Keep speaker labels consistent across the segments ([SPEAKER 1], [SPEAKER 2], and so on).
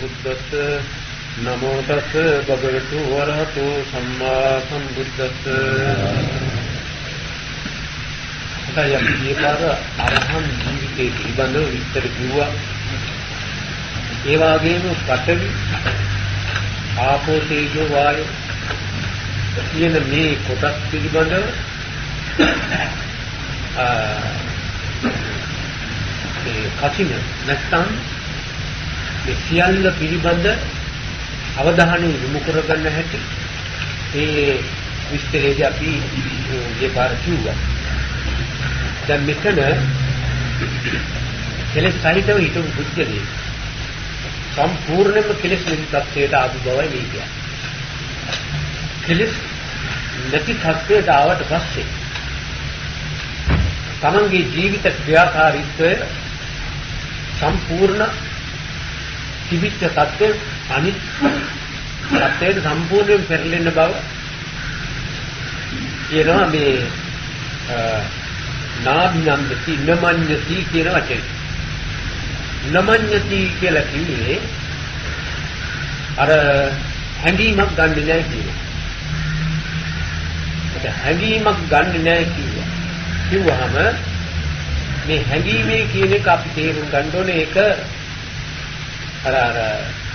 [SPEAKER 1] සම්බුද්දස්ස නමෝ තස්ස භගවතු වරහතු සම්මා සම්බුද්දස්ස. එතයන් ඊපාර අරහන් ජීවිතේ පිළිබඳව විස්තර කිව්වා. ඒ වගේම පඨවි ආපෝ තේජෝ වායෝ කියන මේ කොටස් පිළිබඳව කසින නැත්නම් මේ සියල්ල පිළිබඳ අවධානය යොමු කරගන්න හැටි ඒ විස්තරයේදී අපි මේ පාර කිව්වා. දැන් මෙතන කෙලෙස් සහිතව හිතපු බුද්ධලේ සම්පූර්ණයෙන්ම කෙලෙස් නැති තත්ත්වයට ආපු බවයි මේ කියන්නේ. කෙලෙස් නැති තත්ත්වයට ආවට පස්සේ තමන්ගේ ජීවිත ක්‍රියාකාරීත්වය සම්පූර්ණ තිබිච්ච තත්ත්වය අනිත් තත්ත්වයට සම්පූර්ණයෙන් පෙරලෙන බව කියනවා මේ නාභිනන්දති නමඤ්ඤති කියන වචනේ. නමඤ්ඤති කියලා කියන්නේ අර හැඟීමක් ගන්නෙ නැහැ කියනවා. ඒක හැඟීමක් ගන්නෙ නැහැ කිව්වහම මේ හැඟීමේ කියන එක අපි තේරුම් ගන්න ඕනේ. ඒක අර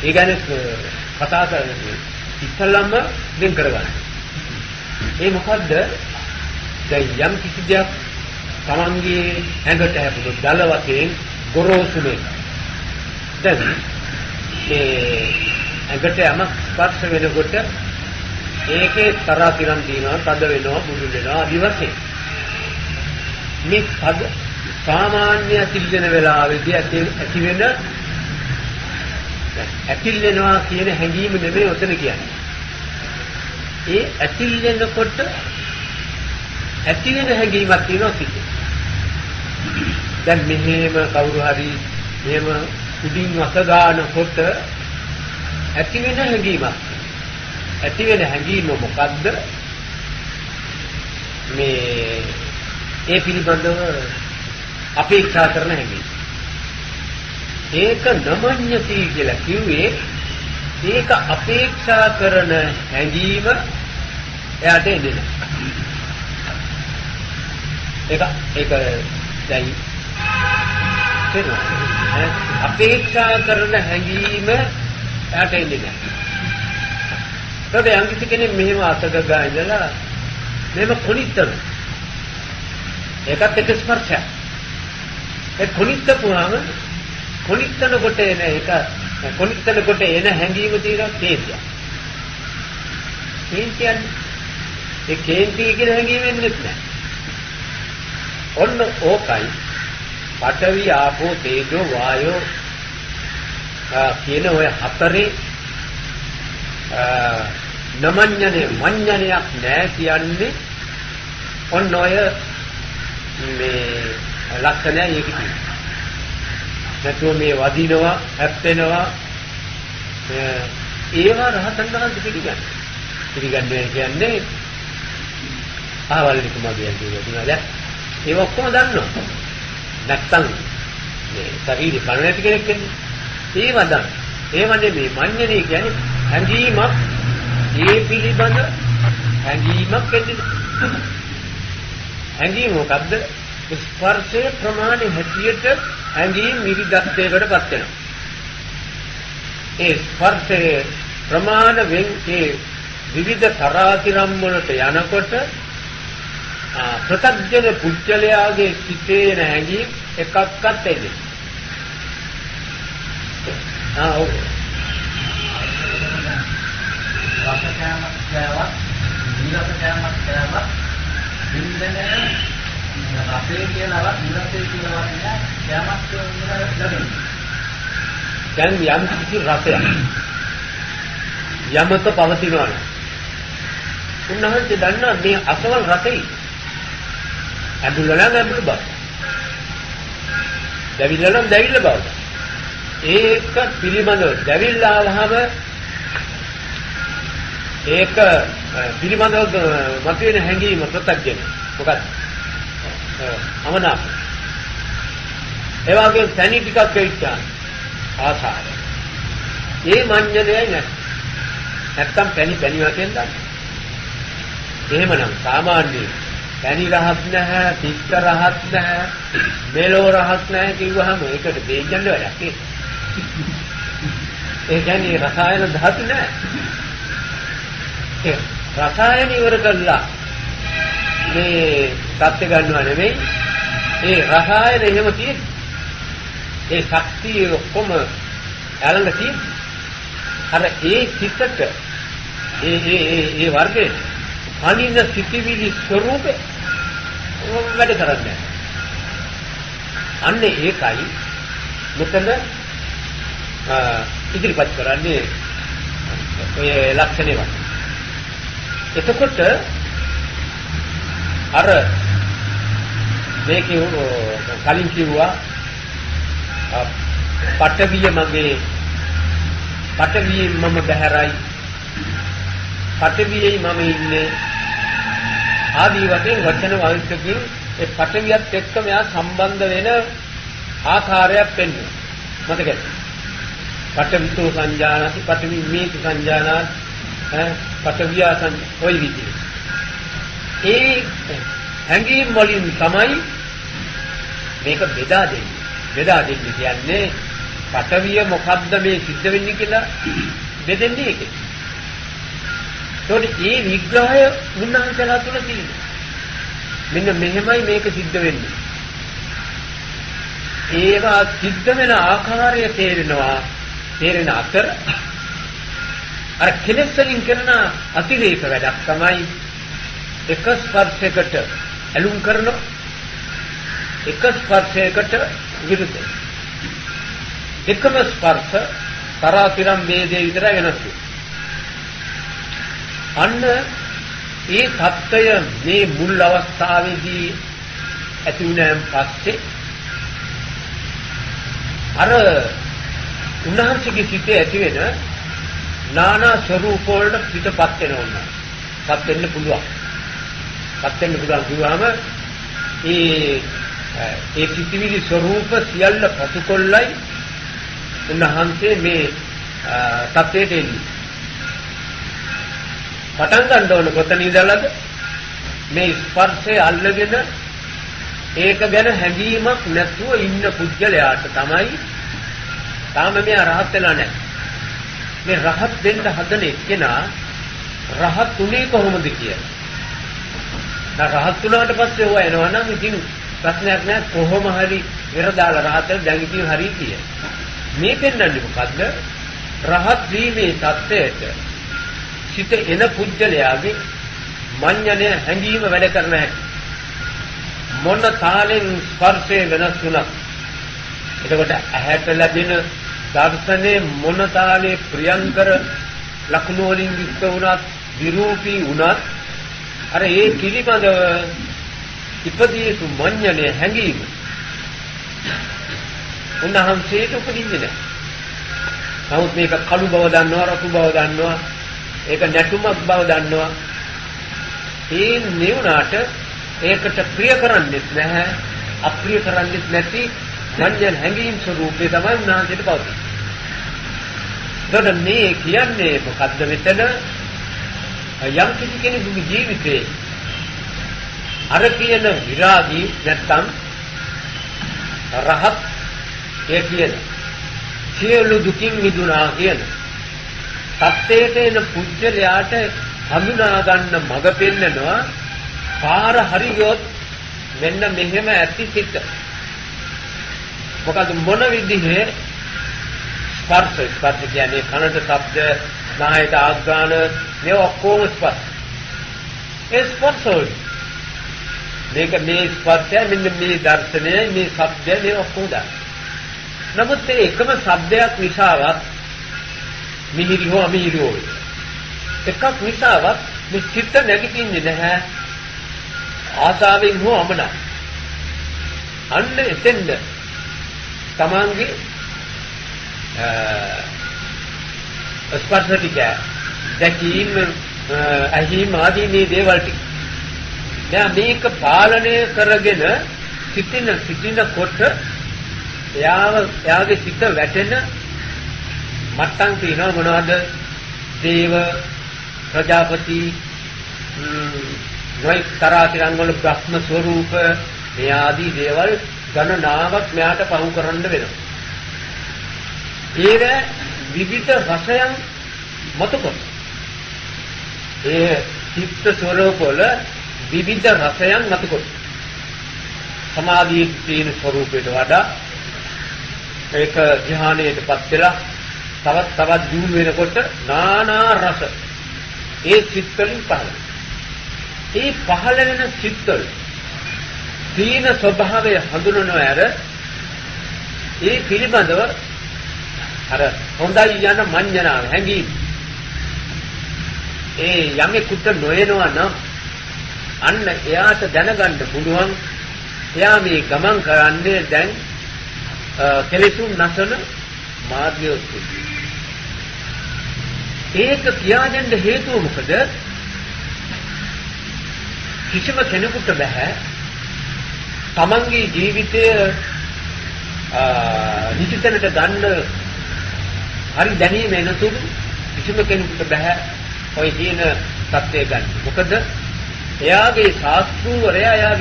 [SPEAKER 1] ඒ ගැන කතා කරන්නේ ඉස්සලම වෙන් කරගන්න. ඒ මොකද්ද? දැන් යම් කිසි දෙයක් තමන්ගේ ඇඟට හැපුණු දල වශයෙන් ගොරෝසු මේ දැන් මේ ඇඟට යමක් ස්පර්ශ වෙනකොට ඒකේ තරහිරන් දිනවා, තද වෙනවා, බුදු වෙනවා ආදි වශයෙන් මේ පද සාමාන්‍ය සිල්ලෙන වෙලාවේදී ඇති වෙන ඇතිල් වෙනවා කියන හැඟීම නෙමෙයි ඔතන කියන්නේ. ඒ ඇතිල් වෙනකොට ඇති වෙන හැඟීමක් තියෙනවා සිද්ධ. දැන් මෙහෙම කවුරු හරි මෙහෙම උඩින් වස ගන්නකොට ඇති වෙන හැඟීමක්. ඇති වෙන හැඟීම මොකද්ද? මේ ඒ පිළිබඳව අපේක්ෂා කරන හැඟීම. ඒක නමඤ්ඤති කියලා කිව්වේ ඒක අපේක්ෂා කරන හැඟීම එයාට එන්නේ නැහැ. ඒක දැන් අපේක්ෂා කරන හැඟීම එයාට එන්නේ නැහැ. ඒකට යම් කිසි කෙනෙක් මෙහෙම අතක ගා ඉඳලා මෙහෙම කොනිටන ඒකත් එක ස්පර්ශයක්. ඒ කොනිටපුවාම කොනිටන කොට එන එක කොනිටන කොට එන හැඟීම තියෙනවා තේජය. තේජයන් ඒ කේන්ති කියන හැඟීම එන්නේ නැහැ. ඔන්න ඕකයි පඨවි ආපෝ තේජෝ වායෝ කියන ඔය හතරේ නමඤ්ඤනේ මඤ්ඤණයක් නැහැ කියන්නේ ඔන්න ඔය මේ ලක්ෂණය ඒකයි. නැතුව මේ වදිනවා, හැප්පෙනවා ඒවා රහතන් වහන්සේ පිළිගන්නේ කියන්නේ ආවල් කුමාරයන් කියනවා. ඒක ඔක්කොම දන්නවා. නැත්තම් මේ ශරීරය කන නැති කෙනෙක් වෙන්නේ. ඒව දන්න. ඒවනේ මේ මඤ්ඤණේ කියන්නේ හැඟීමක් ඒ පිළිබඳ හැඟීමක් එන්නේ. හැඟීම මොකද්ද? ස්පර්ශයේ ප්‍රමාණය හැටියට හැඟීම් විවිධත්වයකටපත් වෙනවා. ඒ ස්පර්ශයේ ප්‍රමාණ වෙන් ඒ විවිධ තරාතිරම් වලට යනකොට ප්‍රත්‍යජන පුච්චලයාගේ සිතේ හැඟීම් එකක්වත් එන්නේ. ඔව්. රසකෑමක් කෑවත්, නිරසකෑමක් කෑවත්, ඉන්දනේ රසේ කියලාවත් නිරසේ කියලාවත් නෑ කෑමක් කියලා ලැබෙන්නේ. දැන් යම් කිසි රසයක් යමක පවතිනවා නම් උන්වහන්සේ දන්නා මේ අසවල් රසෙයි ඇඹුල්ලා නම් ඇඹුල් බව. දැවිල්ලා නම් දැවිල්ල බව. ඒක පිළිබඳව දැවිල්ලා වහම ඒක පිළිබඳව මතුවෙන හැඟීම ප්‍රත්‍යක්ෂ මොකක්ද? අමනාප. ඒ වගේම තනි ටිකක් වෙච්චා ආසාව. ඒ මඤ්ඤණයයි නැහැ. නැත්තම් පැණි වශයෙන් ගන්න. එහෙමනම් සාමාන්‍යයෙන් පැණි රහත් නැහැ, තිත්ත රහත් නැහැ, මෙලෝ රහත් නැහැ කිව්වහම ඒකට දෙයන්න වැඩක් නේ. ඒ කියන්නේ රසායන ධාතු නැහැ. ඒ රසායන ඉවර කළා මේ සත්‍ය ගන්නව නෙමෙයි. ඒ රසායන එහෙම තියෙන. ඒ ශක්තිය ඔක්කොම යාළඟ තියෙන. අර ඒ සිතට ඒ වර්ගයේ අනින සිටිවිලි ස්වરૂපේ වැඩ කරන්නේ. අන්නේ ඒකයි මෙතන ඉදිරිපත් කරන්නේ ඔය ලක්ෂණේ වගේ. එතකොට අර මේකේ කලින් කිව්වා පටවිය මගේ පටවියේ මම බහැරයි පටවියේ මම ඉන්නේ ආදී වශයෙන් වචන වංශකින් ඒ පටවියත් එක්ක මෙයා සම්බන්ධ වෙන ආකාරයක් පෙන්වනවා. මතකද? පටවිතෝ සංජානති පටවි මේක සංජානත් පටවියා ඔය විදිහට. ඒ හැඟීම් වලින් තමයි මේක බෙදා දෙන්නේ. බෙදා දෙන්නේ කියන්නේ පටවිය මොකද්ද මේ සිද්ධ වෙන්නේ කියලා බෙදෙන්නේ ඒකේ. ඒකට මේ විග්‍රහය උන්වහන්සේලා තුල තියෙනවා. මෙන්න මෙහෙමයි මේක සිද්ධ වෙන්නේ. ඒවා සිද්ධ වෙන ආකාරය තේරෙන අතර අර කෙලෙස් වලින් කරන අතිරේක වැඩක් තමයි එක ස්පර්ශයකට ඇලුම් කරන එක ස්පර්ශයකට විරුද්ධ. එකම ස්පර්ශ තරාතිරම් වේදේ විතරයි වෙනස් වෙන්නේ. අන්න ඒ தত্ত্বය මේ මුල් අවස්ථාවේදී ඇති වුණාන් පස්සේ අර උන්වහන්සේගේ සිතේ ඇති වෙන නානා ස්වરૂප වලට පිටපත් වෙනවා. පත් වෙන්න පුළුවන්. පත් වෙන්න පුළුවන් කිව්වම ඒ සිතිවිලි ස්වરૂප සියල්ල පසුකොල්ලයි උන්වහන්සේ මේ තත්ත්වයට එන්නේ. පටන් ගන්න ඕන කොතන ඉඳලාද මේ ස්පර්ශය අල්ලගෙන ඒක ගැන හැඟීමක් නැතුව ඉන්න පුද්ගලයාට තමයි තාම මෙයා රහත් වෙලා නැහැ. මේ රහත් වෙන්න හදන එක්කෙනා රහත් උනේ කොහොමද කියලා. රහත් වුණාට පස්සේ ඔය එනවා නම් ඉතින් ප්‍රශ්නයක් නැහැ කොහොම හරි ඉර දාලා රහත් වෙලා දැන් ඉතින් හරි කිය. මේ පෙන්වන්නේ මොකද්ද? රහත් වීමේ தත්ත්වයට සිත එන පුජ්‍යලයාගේ මඤ්ඤණය හැඟීම වැඩ කරන හැටි. මොන තාලෙන් ස්පර්ශය වෙනස් වුණත් එතකොට ඇහැට ලැබෙන දර්ශනේ මොන තාලේ ප්‍රියංකර ලක්ෂණ වලින් යුක්ත වුණත් විරූපී වුණත් අර ඒ පිළිබඳව ඉපදීතු මඤ්ඤණය හැඟීම උන්වහන්සේට උපදින්නේ නැහැ. නමුත් මේක කළු බව දන්නවා රතු බව දන්නවා ඒක නැටුමක් බව දන්නවා. ඒ නෙවුනාට ඒකට ප්‍රිය කරන්නේත් නැහැ අප්‍රිය කරන්නේත් නැති මඤ්ඤණ හැඟීම් ස්වરૂපේ තමයි උන්වහන්සේට පවතින්නේ. ඒකට මේ කියන්නේ මොකද්ද මෙතන යම් කිසි කෙනෙකුගේ ජීවිතේ අර කියන විරාගී නැත්තම් රහත් ඒ කියන සියලු දුකින් මිදුණා කියන සත්‍යයට එන පුජ්‍යලයාට හඳුනා ගන්න මඟ පෙන්නනවා. පාර හරියොත් මෙන්න මෙහෙම ඇති සිත. මොකද මොන විදිහේ ස්පර්ශ කියන්නේ කනට ශබ්ද, නායට ආග්‍රහණ මේ ඔක්කොම ස්පර්ශ. ඒ ස්පර්ශ මේක මේ ස්පර්ශය මෙන්න මේ දර්ශනය මේ ශබ්දය මේ ඔක්කොම දා. නමුත් ඒ එකම ශබ්දයක් නිසාවත් මිහිරි හෝ අමිහිරි හෝ එකක් නිසාවත් මේ චිත්ත නැගිටින්නේ නැහැ. ආසාවෙන් හෝ අමනා. අන්න එතෙන්ද තමන්ගේ ස්පර්ශ ටික දැකීම ඇහිීම ආදී මේ දේවල් ටික දැන් මේක පාලනය කරගෙන සිටිනකොට එයාගේ සිත වැටෙන මට්ටම් තියෙනවා මොනවද? දේව, ප්‍රජාපති, නොයිතරාතිරංග වල බ්‍රහ්ම ස්වરૂප මේ ආදී දේවල් ගණනාවක් මෙයාට පහු කරන්න වෙනවා. ඒ විවිධ රසයන් මතකොට ඒ චිත්ත ස්වરૂප වල විවිධ රසයන් මතකොට සමාධියේ තියෙන ස්වરૂපයට වඩා ඒක ධ්‍යානයටපත් වෙලා තවත් දියුණු වෙනකොට නානා රස ඒ චිත්තලින් පහළ. ඒ පහළ වෙන චිත්තවල තීන ස්වභාවය හඳුනනවා ඇර ඒ පිළිබඳව අර හොඳයි යන මඤ්ඤණාව හැඟීම ඒ යමෙකුට නොයනවා නම් අන්න එයාට දැනගන්න පුළුවන් එයා මේ ගමන් කරන්නේ දැන් කෙලෙසුන් නැසන මාර්ගය ඔස්සේ. ඒක කියා දෙන්න හේතුව මොකද? කිසිම කෙනෙකුට බෑ තමන්ගේ ජීවිතය නිසිතනට ගන්න හරි දැනීම එනතුරු කිසිම කෙනෙකුට බෑ ඔය කියන தත්ත්වය ගන්න. මොකද එයාගේ ශාස්ත්‍රූවරයා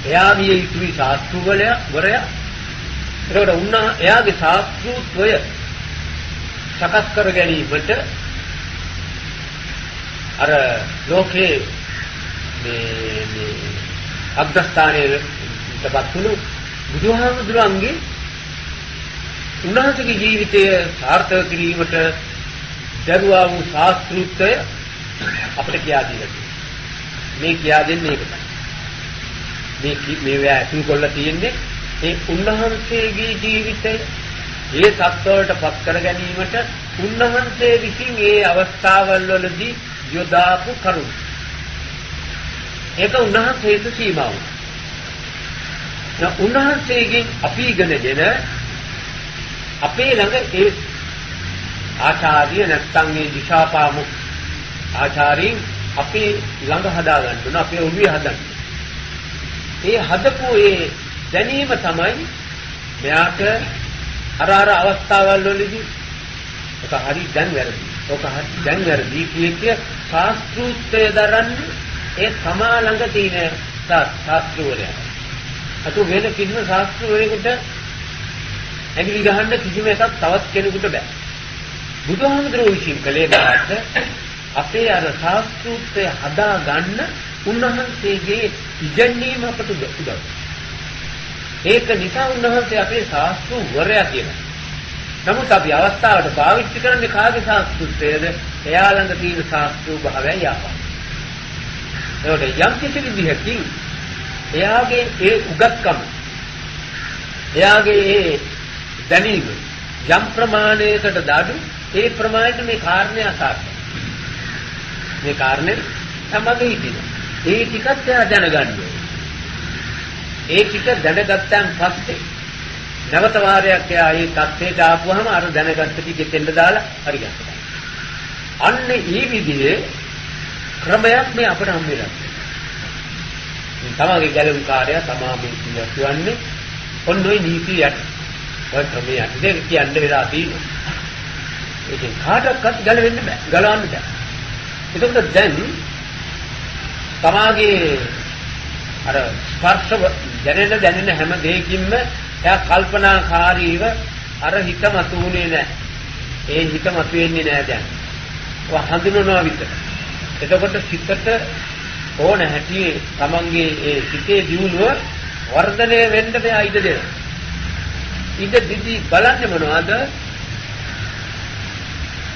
[SPEAKER 1] එයාගේ ඉතුරු ශාස්ත්‍රූවරයා ඒකට එයාගේ ශාස්ත්‍රූත්වය සකස් කර ගැනීමට අර ලෝකේ මේ අග්‍රස්ථානයේ තපත්තුණු බුදුහාමුදුරන්ගේ උන්වහන්සේගේ ජීවිතය සාර්ථක කිරීමට දරුවා වූ ශාස්ත්‍රූත්වය අපිට කියා දීලා මේ කියා දෙන්නේ ඒකයි. මේ වැටුණු කොල්ල තියෙන්නේ ඒ උන්වහන්සේගේ ජීවිතය ඒ සත්වවලට පත් කර ගැනීමට උන්වහන්සේ විසින් ඒ අවස්ථාවල් වලදී යොදාපු කරුණු. ඒක උන්වහන්සේට සීමා වුණා. උන්වහන්සේගෙන් අපි ඉගෙනගෙන අපේ ළඟ ඒ ආචාර්ය නැත්නම් මේ දිශාපාමු ආචාර්යින් අපේ ළඟ හදා ගන්න ඕන අපේ ඔළුවේ හදන්න. ඒ හදපු ඒ දැනීම තමයි මෙයාට අර අවස්ථාවල් වලදී ඔක හරි දැන් වැරදි. ඔක හරි දැන් වැරදි කිය ශාස්ත්‍රූත්වය දරන්නේ ඒ තමා ළඟ තියෙන ශාස්ත්‍රවලයා. අතු වෙන කිසිම ශාස්ත්‍රවලෙකුට ඇඟිලි ගහන්න කිසිම එකක් තවත් කෙනෙකුට බෑ. බුදුහාමුදුරුවෝ විසින් කලේ දාට අපේ අර ශාස්ත්‍රූත්වය හදා ගන්න උන්වහන්සේගේ ඉගැන්වීම අපට උදව්. ඒක නිසා උන්වහන්සේ අපේ ශාස්ත්‍රවරයා කියනවා. නමුත් අපි අවස්ථාවට පාවිච්චි කරන්නේ කාගේ ශාස්ත්‍රූත්වයද? එයා ළඟ තියෙන ශාස්ත්‍රූ භාවය යාපා. ඒකට යම් කිසි විදිහකින් එයාගේ ඒ උගත්කම එයාගේ ඒ දැනීම යම් ප්‍රමාණයකට දාඩු ඒ ප්‍රමාණයට මේ කාරණේ අසාර්ථකයි. මේ කාරණේ තමයි හිතෙන්නේ. ඒ ටිකත් එයා දැනගන්න ඕනේ. ඒ ටික දැනගත්තාන් පස්සේ නැවත වාරයක් එයා ඒ தත්ත්වයට ආපුවාම අර දැනගත්ත ටික දෙන්න දාලා හරි ගන්නවා. අන්න ඒ විදිහේ ක්‍රමයක් මේ අපිට හම් වෙනවා. තමගේ ගැලවුම් කාර්යය තමා මේ කියන්නේ ඔන්න ඔය නීතියට ඔය ක්‍රමයක් දෙක කියන්න වෙලා තියෙනවා. ඒකෙන් කාටවත් ගැලවෙන්න බෑ. ගලවන්න බෑ. ඒකට දැන් තමාගේ අර ස්පර්ශ දැනෙන හැම දෙයකින්ම එයා කල්පනාකාරීව අර හිත මතුුනේ නැහැ. ඒ හිත මතුවෙන්නේ නැහැ දැන්. ඔය හඳුනනවා විතර. එතකොට සිතට ඕන හැටි තමන්ගේ ඒ සිතේ දියුණුව වර්ධනය වෙන්න බෑ ඉඩ දෙනවා. ඉඩ දිදි බලන්නේ මොනවද?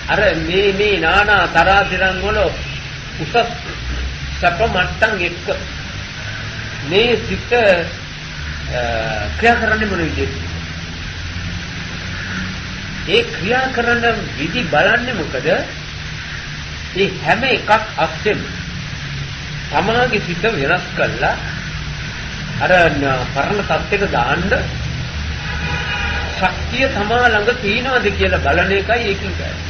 [SPEAKER 1] අර මේ නානා තරාතිරන් වල උසස් සැප මට්ටම් එක්ක මේ සිත ක්‍රියා කරන්නේ මොන විදිහටද? ඒ ක්‍රියා කරන විදි බලන්නේ මොකද? ඒ හැම එකක් අස්සෙම තමාගේ සිත වෙනස් කළා අර පරණ තත්ත්වයට දාන්න ශක්තිය තමා ළඟ තියනවාද කියලා බලන එකයි ඒකින් කරන්නේ.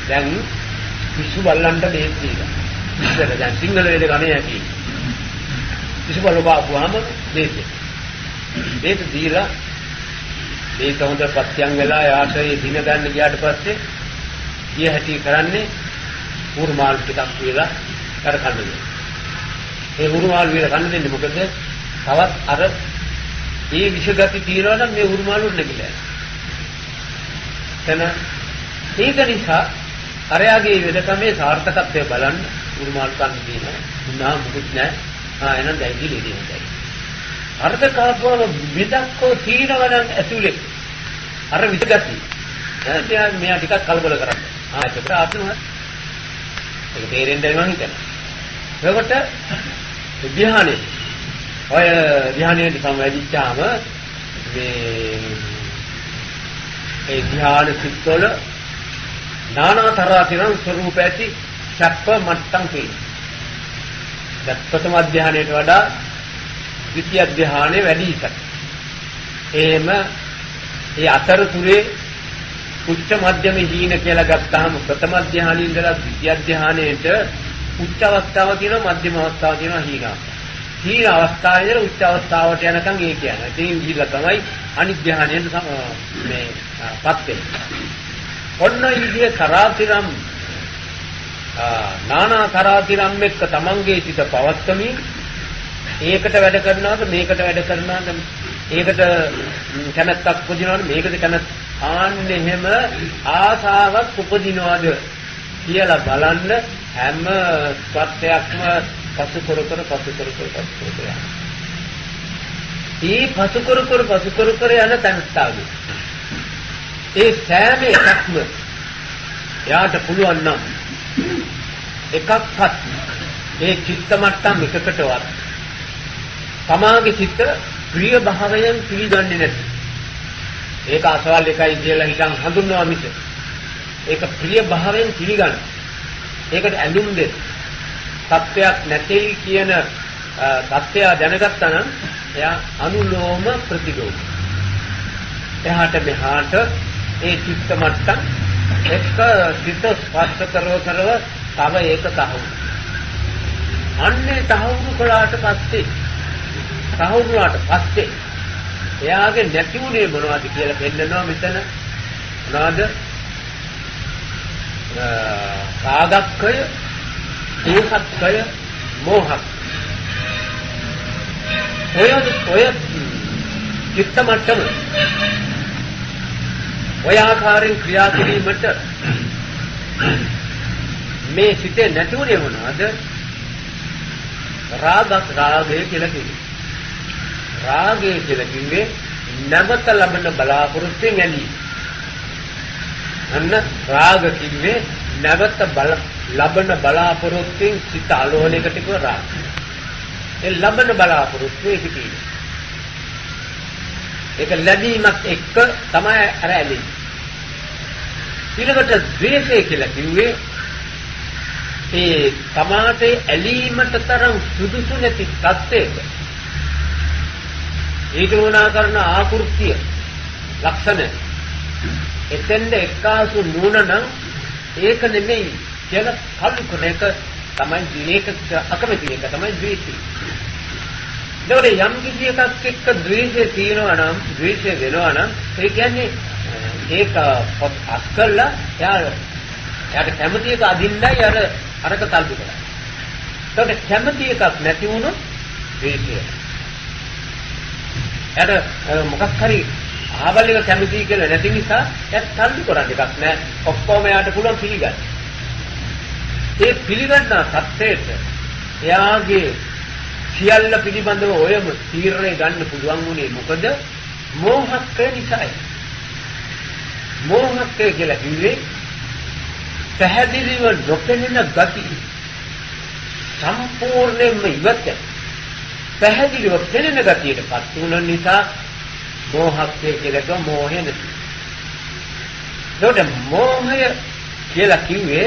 [SPEAKER 1] දැන් පිස්සු බල්ලන්ට දෙයක් දීලා. ඉතින් දැන් සිංහල වේද ගණේ ඇති. පිස්සු බල්ල පාපුවාම දෙයක්. ඒක දීලා මේක හොඳ පත්‍යම් වෙලා යාට ඒ දින ගන්න ගියාට පස්සේ කිය හැටි කරන්නේ උරුමාල් ටිකක් වේලා කර කන්න. ඒ උරුමාල් වේලා කන්න දෙන්නේ මොකද? තවත් අර ඒ විෂගති තියනවා නම් මේ උරුමාල් උඩ නැගිලා. එතන ඒක නිසා අරයාගේ වෙදකමේ සාර්ථකත්වය බලන්න උරුමාල් කන්න දිනවා. උනා මුකුත් නැහැ. එහෙනම් දැයිදි ලේදී හොඳයි. අර්ථ කාපවල විදක්කෝ තීනවනම් ඇතුලේ අර විදගති. දැන් මෙයා ටිකක් කලබල කරන්නේ. ඒක ආතුන. ඒක තේරෙන්නේ නැහැ මං හිතන්නේ. එතකොට ධ්‍යානෙ. ඔය ධ්‍යානෙට සම්වැදිච්චාම මේ ඒ ධ්‍යාන සිත්වල නානාතරාතිරං ස්වરૂප ඇති චක්ක මට්ටම් තියෙනවා. ප්‍රථම ධ්‍යානයට වඩා ද්විතිය ධ්‍යානෙ වැඩි එකක්. එහෙම ඒ අතරතුරේ උච්ච මධ්‍යම හීන කියලා ගත්තාම ප්‍රථම ධ්‍යානෙ ඉඳලා ද්විතිය ධ්‍යානෙට උච්ච අවස්ථාව තියෙනවා මධ්‍යම අවස්ථාව තියෙනවා හීන. හීන අවස්ථාවේ ඉඳලා උච්ච අවස්ථාවට යනකම් ඒ කියන්නේ. ඉතින් ගිහිල්ලා තමයි අනිත් ධ්‍යානෙට මේ පත් වෙන්නේ. ඔන්න ඉදියේ කරාතිරම් නානා කරාතිරම් එක්ක තමන්ගේ සිත පවත්තමින් ඒකට වැඩ කරනවාද මේකට වැඩ කරනවාද ඒකට කැමැත්තක් උපදිනවාද මේකට කැමැත්ත ආන්නේ හැම ආසාවක් උපදිනවාද කියලා බලන්න හැම සත්‍යයක්ම පසු කර යන. ඒ පසු කර යන තැනස්ථාවේ ඒ සෑම එකක්ම යාට පුළුවන් නම් එකක්වත් ඒ චිත්ත මට්ටම් එකකටවත් තමාගේ චිත්ත ප්‍රිය භාවයෙන් පිළිගන්නේ නැති. ඒක අසවල් එකයි කියලා හිතන් හඳුන්වනවා මිස ඒක ප්‍රිය භාවයෙන් පිළිගන්න. ඒකට ඇඳුම් දෙන්න. සත්‍යයක් නැtei කියන සත්‍යය දැනගත්තා නම් එයා අනුලෝම ප්‍රතිලෝම. එහාට මෙහාට ඒ චිත්ත මට්ටම් එක සිත ස්පර්ශ කරව තව ඒක තහවුරු. අන්නේ තහවුරු කළාට පස්සේ එයාගේ නැති උනේ මොනවද කියලා පෙන්නනවා මෙතන. මොනවද? රාගක්කය, දේහක්කය, මෝහක්. ඔය චිත්ත මට්ටම ඔය ආකාරයෙන් ක්‍රියා කිරීමට මේ සිතේ නැති උනේ මොනවද? රාගය කියලා කිව්වේ. රාගය කියලා කිව්වේ නැවත ලබන බලාපොරොත්තුෙන් ඇලීම. අන්න රාග කිව්වේ නැවත ලබන බලාපොරොත්තුෙන් සිත අලෝණයකට කිව්ව රාග. ඒ ලබන බලාපොරොත්තු ඒක තියෙන්නේ. ඒක ලැබීමත් එක්ක තමයි අර ඇලෙන්නේ. ඊළඟට ද්වේෂය කියලා කිව්වේ ඒ තමාට ඇලීමට තරම් සුදුසු නැති තත්ත්වයක ඊට වුණා කරන ආකෘතිය ලක්ෂණ එතෙන්ද එක්කාසු නුනනම් ඒක නෙමෙයි කියලා කල්ු කරන එක තමයි ඒක අකමැති එක තමයි ද්වේෂය. ඒකට යම් කිසි එකක් එක්ක ද්වේෂය තියෙනවා නම් ද්වේෂය වෙනවා නම් ඒ කියන්නේ ඒක අස්කල්ලා යාට කැමති එක අදින්නයි අරක තල්ලු කරන්නේ. ඒකට කැමති එකක් නැති වුණොත් ද්වේෂය. යාට මොකක් හරි ආවල් එක කැමති කියලා නැති නිසා යාට තල්ලු කරන්න එකක් නැහැ. ඔක්කොම යාට පුළුවන් පිළිගන්න. ඒ පිළිගන්න සත්‍යයට එයාගේ සියල්ල පිළිබඳව ඔයම තීරණය ගන්න පුළුවන් උනේ මොකද? මෝහක්කය නිසායි. මෝහක්කය කියලා කිව්වේ පැහැදිලිව නොපෙනෙන ගති සම්පූර්ණයෙන්ම ඉවත් පැහැදිලිව පෙනෙන ගතියටපත් වුණ නිසා මෝහක්කය කියලා මෝහය නැති. ඒකට මෝහය කියලා කිව්වේ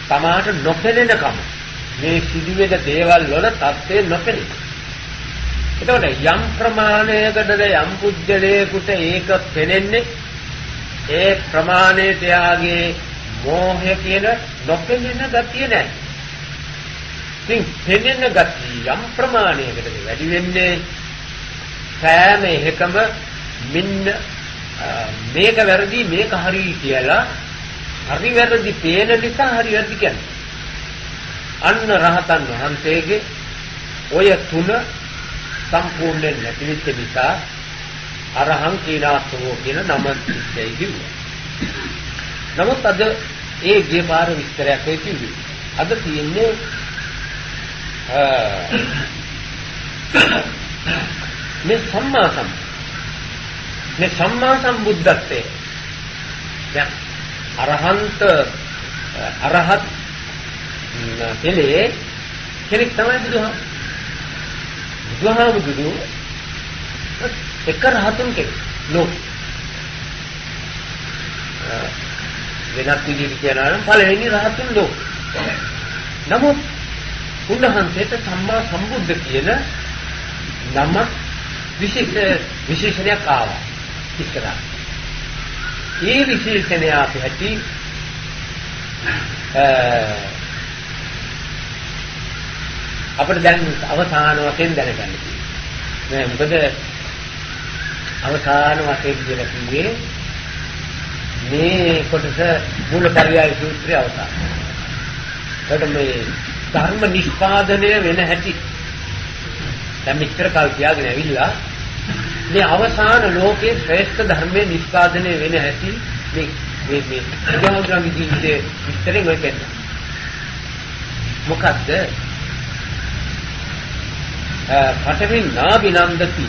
[SPEAKER 1] තමාට නොපෙනෙනකම. මේ සිදුවෙන දේවල් වල තත්ත්වය නොපෙනේ. එතකොට යම් ප්‍රමාණයකටද යම් පුජ්‍යලයකට ඒක පෙනෙන්නේ ඒ ප්‍රමාණයට යාගේ මෝහය කියන නොපෙනෙන ගතිය නැහැ. ඉතින් පෙනෙන ගතිය යම් ප්‍රමාණයකටද වැඩි වෙන්නේ සෑම එකම මෙන්න මේක වැරදි මේක හරි කියලා හරි වැරදි පේන නිසා හරි වැරදි කියන්නේ. අන්න රහතන් වහන්සේගේ ඔය තුන සම්පූර්ණයෙන් නැති වෙච්ච නිසා අරහං කීනාසෝ කියන නම ඉස්සෙයි කිව්වා. නමුත් අද ඒ ගිය පාර විස්තරයක් වෙයි කිව්වේ. අද තියෙන්නේ මේ සම්මා සම්බුද්ධත්වයේ දැන් අරහත් කෙනෙක් තමයි බුදුහාමුදුරු එක රහතුන් කෙනෙක් ලෝක වෙනත් විදිහට කියනවා නම් පළවෙනි රහතුන් ලෝක. නමුත් උන්වහන්සේට සම්මා සම්බුද්ධ කියන නම විශේෂණයක් ආවා ඉස්සරහ. ඒ විශේෂණය අපිට අපිට දැන් අවසාන වශයෙන් දැනගන්න තියෙනවා. මොකද අවසාන වශයෙන් කියලා කිව්වේ මේ කොටස මූලපරියාය සූත්‍රයේ අවසාන. ඒකට මේ ධර්ම නිෂ්පාදනය වෙන හැටි දැන් මෙච්චර කල් කියාගෙන ඇවිල්ලා මේ අවසාන ලෝකයේ ශ්‍රේෂ්ඨ ධර්මයේ නිෂ්පාදනය වෙන හැටි මේ බුදුහාමුදුරන්ගේ ජීවිතයේ විස්තරෙන් ඔය කියන්නේ. මොකද්ද? පඨවින් නාබිනන්දති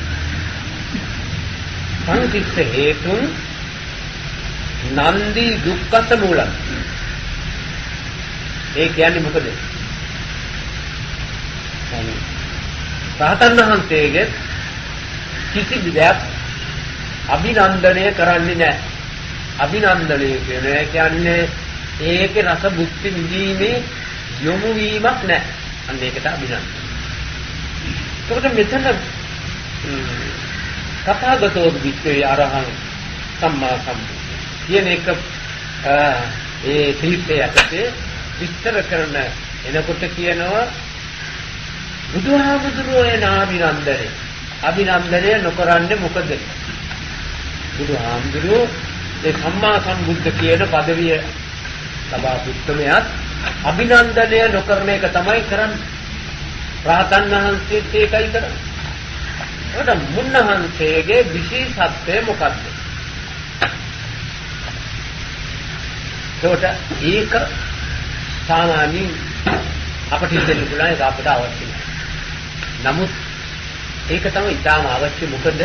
[SPEAKER 1] සංකිස්ස හේතුන් නන්දි දුක්ඛස මූලං. ඒ කියන්නේ මොකද? රහතන් වහන්සේගේ කිසි දෙයක් අභිනන්දනය කරන්නේ නැහැ. අභිනන්දනය කියන්නේ ඒකේ රස භුක්ති විඳීමේ යොමු වීමක් නැහැ. අන්න ඒකට අභිනන්දනය. ඒකට මෙතන කථාගතෝ විච්චේ අරහං සම්මා සම්බුද්ධ කියන එක ඒ තීර්ථයටදී විස්තර කරන එනකොට කියනවා බුදුහාමුදුරුවෝ එන අභිනන්දනය නොකරන්නේ මොකද? බුදුහාමුදුරුවෝ ඒ සම්මා සම්බුද්ධ කියන পদවිය ලබා පුත්‍රමයාත් අභිනන්දනය නොකරන එක තමයි කරන්නේ. රහතන් වහන්සේත් ඒකයි කරන්නේ. ඒකට මුන්නහන්සේගේ විශේෂත්වය මොකද්ද? ඒක සාමාන්‍යයෙන් අපිට හිතෙන්න පුළුවන් ඒක අපිට අවශ්‍ය නැහැ. නමුත් ඒක තමයි ඉතාම අවශ්‍ය. මොකද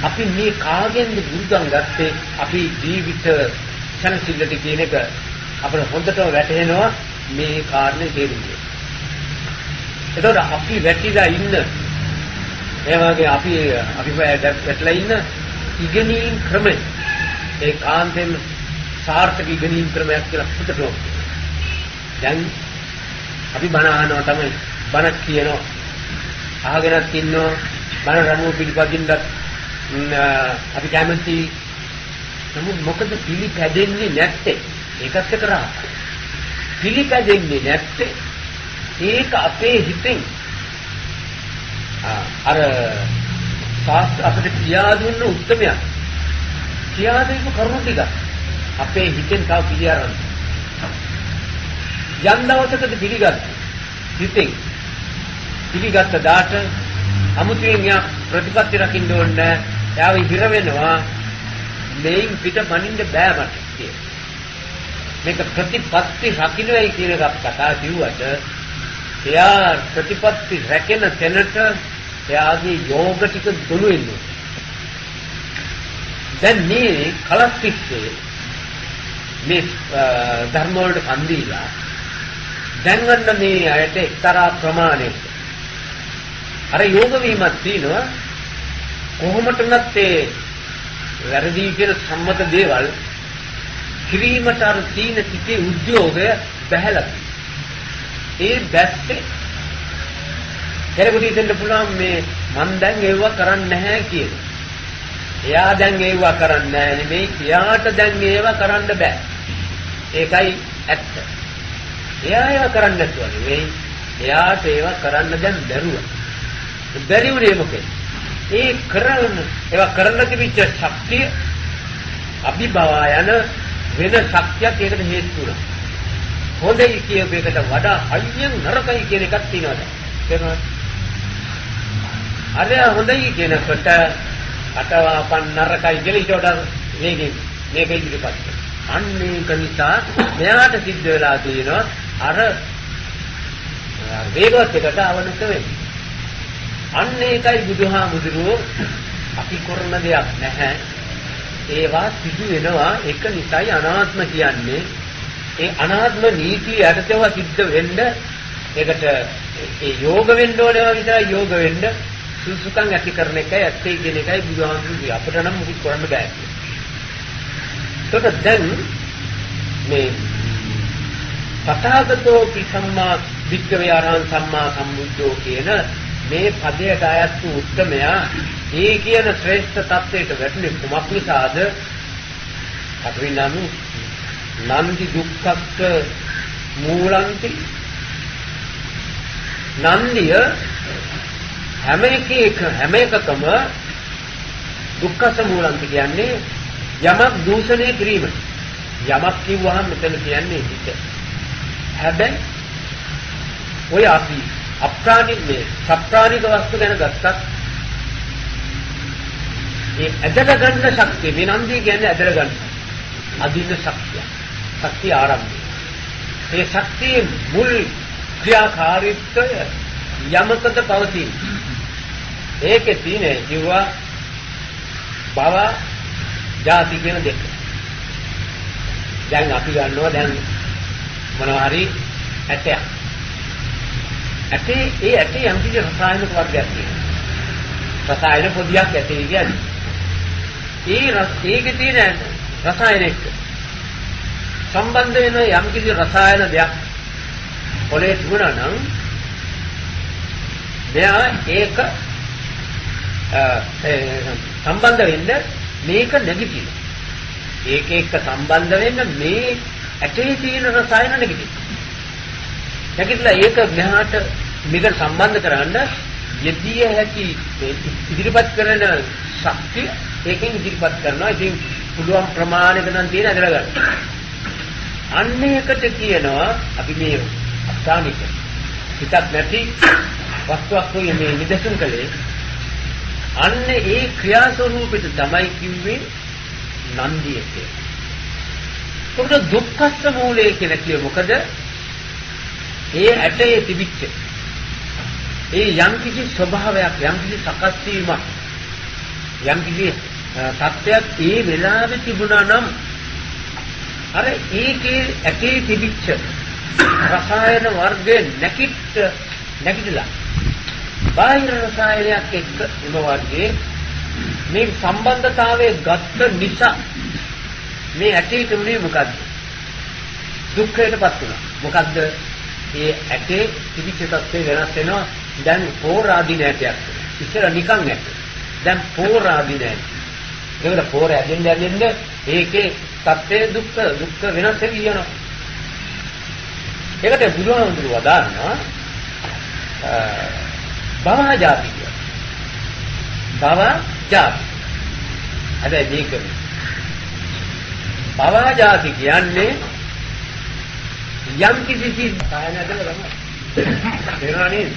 [SPEAKER 1] අපි මේ කාගෙන්ද බුදුන් ගත්තේ අපි ජීවිත සනසිල්ලට කියන එක අපිට හොඳටම වැටහෙනවා මේ කාරණේ තේරුම් ගන්න. ඒතකොට අපි වැටිලා ඉන්න ඒ වගේ අපි වැටලා ඉන්න ඉගෙනීම් ක්‍රමය ඒ කාන්තෙන් සාර්ථක ඉගෙනීම් ක්‍රමයක් කියලා හිතනවා. දැන් අපි බණ අහනවා තමයි බණ කියනවා අහගෙනත් ඉන්නවා බණ රණුව පිළිපදින්නත් අපි කැමති. නමුත් මොකද පිළිපැදෙන්නේ නැත්තේ? ඒකත් කරා පිළිපැදෙන්නේ නැත්තේ ඒක අපේ හිතෙන් අර ශාස්ත්‍ර අපිට කියා දුන්න උත්තරයක් කියා දෙපු කරුණු ටික අපේ හිතෙන් තව පිළිඅරන් යම් දවසකද පිළිගත්තා. හිතෙන් පිළිගත්ත දාට අමුතුවෙන් යා ප්‍රතිපත්ති රකින්න ඕනේ. යාව ඉහිර වෙනවා. මේන් පිට මනින්න බෑ මට කියලා. මේක ප්‍රතිපත්ති රකින්නයි කියන එක කතා කිව්වට එයා ප්‍රතිපත්ති රැකෙන තැනට එයාගේ යෝග ටික දුරු වෙනවා. දැන් මේ කලස්තිස්සේ මේ ධර්ම වලට කන් දීලා දැන් ගන්න මේ අයට එක්තරා ප්‍රමාණයක අර යෝග වීමක් තියෙනවා. කොහොමදවත් ඒ වැරදි කියන සම්මත දේවල් කිරීමට අර තීන සිටේ උද්‍යෝගය බහැලා ඒ දැස්සේ කෙනෙකුට හිතෙන්න පුළුවන් මේ මන් දැන් ඒව කරන්නේ නැහැ කියලා. එයා දැන් ඒව කරන්නේ නැහැ නෙමෙයි. එයාට දැන් ඒව කරන්න බෑ. ඒකයි ඇත්ත. එයා ඒව කරන්නේ නැතුව නෙවෙයි. එයාට ඒව කරන්න දැන් බැරුව. බැරි උනේ මොකද? ඒ කරන ඒවා කරන්න තිබිච්ච ශක්තිය අභිභවා යන වෙන ශක්තියක් ඒකට හේතු වුණා. හොඳයි කියපු එකට වඩා අයියෙන් නරකයි කියන එකක් තියෙනවා. තේරුණාද? අර හොඳයි කියනකොට අටවාපන් නරකයි කියලා ඊට වඩා මේක ඉදිරිපත් කරනවා. අන්න ඒක නිසා මෙයාට සිද්ධ වෙලා තියෙනවා අර වේගවත් එකට අවනත වෙන්නේ. අන්න ඒකයි බුදුහාමුදුරුවෝ අපි කරන දෙයක් නැහැ. ඒවා සිදු වෙනවා. ඒක නිසායි අනාත්ම කියන්නේ. ඒ අනාත්ම නීතිය යටතේව සිද්ධ වෙන්න ඒකට ඒ යෝග වෙන්න ඕනේ විතරයි යෝග වෙන්න සුසුකම් ඇති කරන එකයි ඇත්තේ කියන එකයි බුදුහාමුදුරුවෝ අපිට නම් මුකුත් කරන්න බෑ. ඒකට දැන් මේ තථාගතෝ සම්මා වික්ඛවේ ආරහං සම්මා සම්බුද්ධෝ කියන මේ පදයට අයත් වූ උත්තමයා ඒ කියන ශ්‍රේෂ්ඨ තත්ත්වයට වැටුනේ කුමක් නිසාද? අපි නමු නන්දි දුක්ඛස්ස මූලන්ති. නන්දිය හැම එකකම දුක්ඛස්ස මූලන්ති කියන්නේ යමක් දූෂණය කිරීම. යමක් කිව්වහම මෙතන කියන්නේ හිත. හැබැයි ඔය අපි අප්‍රාණික මේ සප්‍රාණික වස්තු ගැන ගත්තත් ඒ ඇදලා ගන්න ශක්තිය මේ නන්දිය කියන්නේ ඇදලා ගන්න. අදින්න ශක්තිය. ශක්තිය ආරම්භය. ඒ ශක්තියේ මුල් ක්‍රියාකාරීත්වය යමකද පවතින. ඒකේ තියෙන කිව්වා භව ජාති කියන දෙක. දැන් අපි ගන්නවා දැන් මොනවා හරි ඇටයක්. ඇටේ ඒ ඇටේ යම් කිසි රසායනික වර්ගයක් තියෙනවා. රසායන පොදියක් ඇටේ කියන්නේ. ඒකේ තියෙන රසායනික සම්බන්ධ වෙන යම් කිසි රසායන දෙයක් පොලේ තිබුණා නම් මෙයා ඒක සම්බන්ධ වෙන්න මේක නැගිටිනවා. ඒක එක්ක සම්බන්ධ වෙන්න මේ ඇටේ තියෙන රසායන නැගිටිනවා. නැගිටලා ඒක මෙහාට මේක සම්බන්ධ කරන්න යෙදිය හැකි ඉදිරිපත් කරන ශක්තිය ඒකෙන් ඉදිරිපත් කරනවා. ඉතින් පුළුවන් ප්‍රමාණයක නම් තියෙන ඇදලා ගන්න. අන්න ඒකට කියනවා අපි මේ අස්ථානික හිතක් නැති වස්තුවක් වගේ මේ නිදසුන් කලේ. අන්න ඒ ක්‍රියා ස්වરૂපෙට තමයි කිව්වේ නන්දිය කියලා. මොකද දුක්ඛස්ස මූලය කියලා කියේ මොකද? ඒ ඇටේ තිබිච්ච ඒ යම්කිසි ස්වභාවයක් යම්කිසි සකස් වීමක් යම්කිසි තත්ත්වයක් ඒ වෙලාවේ තිබුණා නම් අර ඒකේ ඇටේ තිබිච්ච රසායන වර්ගයේ නැකිටලා බාහිර රසායනයක් එක්ක එම වර්ගයේ මේ සම්බන්ධතාවයේ ගත්ත නිසා මේ ඇටේ තිබුණේ මොකද්ද? දුක්ඛයටපත් වුණා. මොකද්ද? ඒ ඇටේ තිබිච්ච තත්ත්වය වෙනස් වෙනවා. දැන් පෝරාදීන ඇටයක්. ඉස්සර නිකන් ඇට. දැන් පෝරාදීන. ඒකට පෝර ඇදෙන්න ඒකේ තත්ත්වය දුක්ඛ වෙනස් වෙවි යනවා. ඒකට බුදුහාමුදුරුවෝ වදාරනවා භව ජාති කියලා. භව ජාති. හැබැයි මේක භව ජාති කියන්නේ යම් කිසි කායනදල ගන්න. තේරුණා නේද?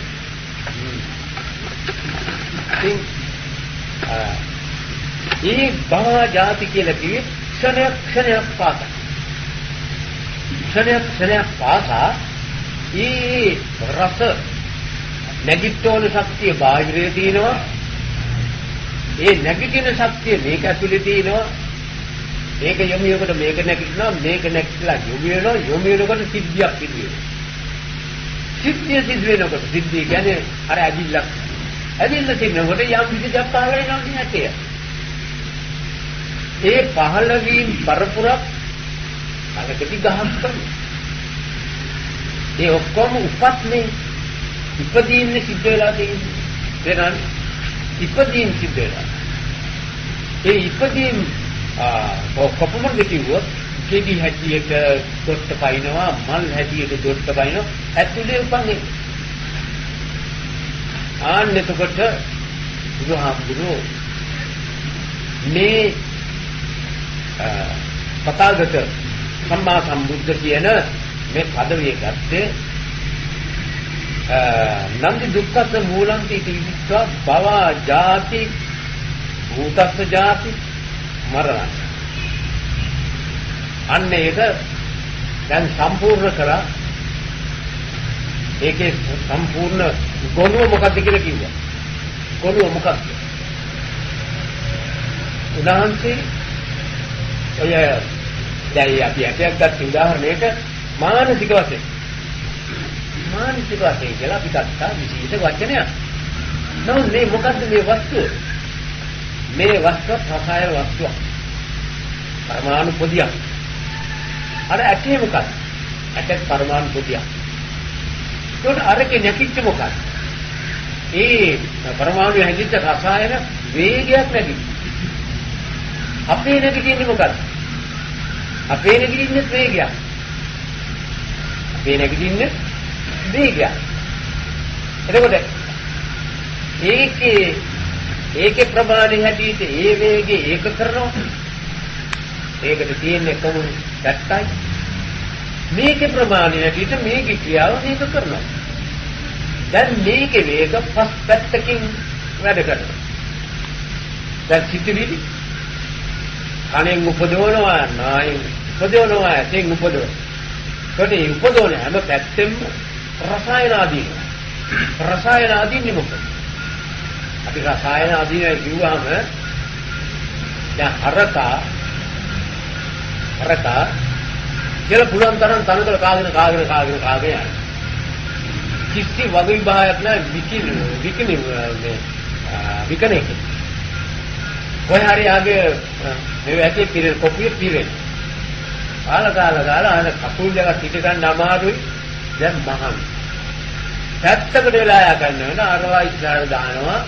[SPEAKER 1] ඒ භව ජාති කියලා කිව්වේ ක්ෂණයක් පාසා. ක්ෂණයක් පාසා ඒ රස නැගිටෝන ශක්තිය බාහිරේ තියෙනවා. ඒ නැගිටින ශක්තිය මේක ඇතුලේ තියෙනවා. මේක යොමුයකට මේක නැගිටිනවා. මේක නැගිටලා යොමු වෙනකොට සිද්ධියක් සිදු වෙනවා. සිද්ධිය සිදු වෙනකොට සිද්ධිය කියන්නේ අර ඇදිල්ලක්. ඇදිල්ල තියෙනකොට යම් විදිහක් පහළ වෙනවා නැතේ. ඒ පහළ වීම පරපුරක් අලකටි ගහක් කරනවා. ඒ ඔක්කොම උපත්නේ ඉපදීන්නේ සිද්ධ වෙලා තියෙන්නේ. දැන් ඉපදීන් සිද්ධ වෙලා. ඒ ඉපදීන් කොපමණ කිව්වොත් කෙටි හැටියට දොට්ට පයින්නවා, මල් හැටියට දොට්ට පයින්නවා, ඇතුලේ උපන්නේ. ආන්න එතකොට බුදුහාමුදුරුවෝ මේ තථාගත සම්මා සම්බුද්ධ කියන මේ පදවිය ගත්තේ නන්දි දුක්ඛස්ස මූලන්ති ඉතිවිස්වා භව ජාති භූතස්ස ජාති මරණ. අන්න ඒක දැන් සම්පූර්ණ කරා. ඒකේ සම්පූර්ණ ගොනුව මොකක්ද කියලා කිව්වා. ගොනුව මොකක්ද? උදාහරණයක් ඔය දැන් අපි අටයක් ගත්ත උදාහරණයක මානසික වශයෙන් කියලා අපි ගත්තා විශේෂ වචනයක්. නමුත් මේ මොකද්ද මේ වස්තුව? මේ වස්තුව රසායන වස්තුවක්. පරමාණු පොදියක්. අර ඇටේ මොකක්ද? ඇටේ පරමාණු පොදියක්. ඒකට අරකේ නැකිච්ච මොකක්ද? ඒ පරමාණු හැදිච්ච රසායන වේගයක් නැති. අපේ නැගිටින්නේ මොකක්ද? අපේ නැගිටින්නේ වේගයක්. අපේ නැගිටින්නේ වේගයක්. එතකොට ඒකේ ප්‍රමාණය හැටියට ඒ වේගය ඒක කරනවා. ඒකට තියෙන්නේ කොහොමද? දැක්කයි. මේකේ ප්‍රමාණය හැටියට මේකේ ක්‍රියාව මේක කරනවා. දැන් මේකේ වේග පස් පැත්තකින් වැඩ කරනවා. දැන් සිතිවිලි කණෙන් උපදවනවා, නායෙන් උපදවනවා, ඇසෙන් උපදවනවා. ඒකට උපදවන හැම පැත්තෙම රසායන ආදීන්නේ මොකද? අපි රසායන ආදීන කිව්වම දැන් හරකා කියලා පුළුවන් තරම් තනකොළ කාගෙන යනවා. කිසි වග විභාගයක් නැහැ විකනේ. කොහේ හරි ආගේ මේ ඇටේ පිරෙන කොපිය පිරෙන. කාලා අර කකුල් දෙක පිට ගන්න අමාරුයි. දැන් මහන්. පැත්තකට වෙලා යා ගන්න අරවා ඉස්සරහට දානවා.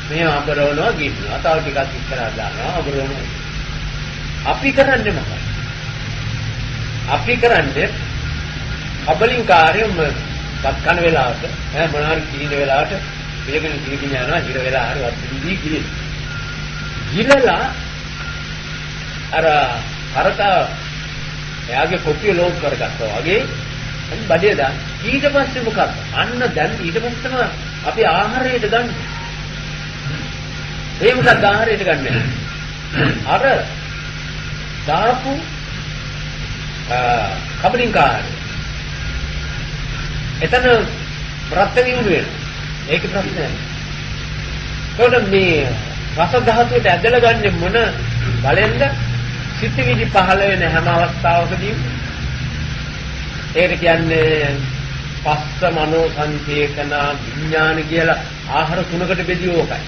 [SPEAKER 1] මේ අඹරවනවා ගින්නවා. තව ටිකක් ඉස්සරහට දානවා අඹරවනවා. අපි කරන්නේ මොකක්ද? අපි කරන්නේ කබලින්කාරයම පත්කන වෙලාවට මොනවාරි කිහින වෙලාවට පිළිගෙන යනවා හිර වෙලා හරි වත්දී කිලි. ගිලලා අර හරකා එයාගේ කොපිය ලෝඩ් කරගත්තා වගේ බඩේ දාන. ඊට පස්සේ මොකක්ද? අන්න දැන් ඊට පස්සේම අපි ආහාරයට ගන්න. ඒ මොකක්ද ආහාරයට ගන්න? අර දාපු කබලින්කාරය. එතන ප්‍රත්‍යවිමුණ වෙනවා. ඒක ප්‍රශ්නයක්. කොහොමද මේ රස ධාතුවට ඇදලා ගන්නෙ මොන බලෙන්ද? සිතිවිලි පහළ වෙන හැම අවස්ථාවකදීම ඒකට කියන්නේ පස්ස මනෝ සංචේතන විඥාන කියලා ආහාර තුනකට බෙදී ඕකයි.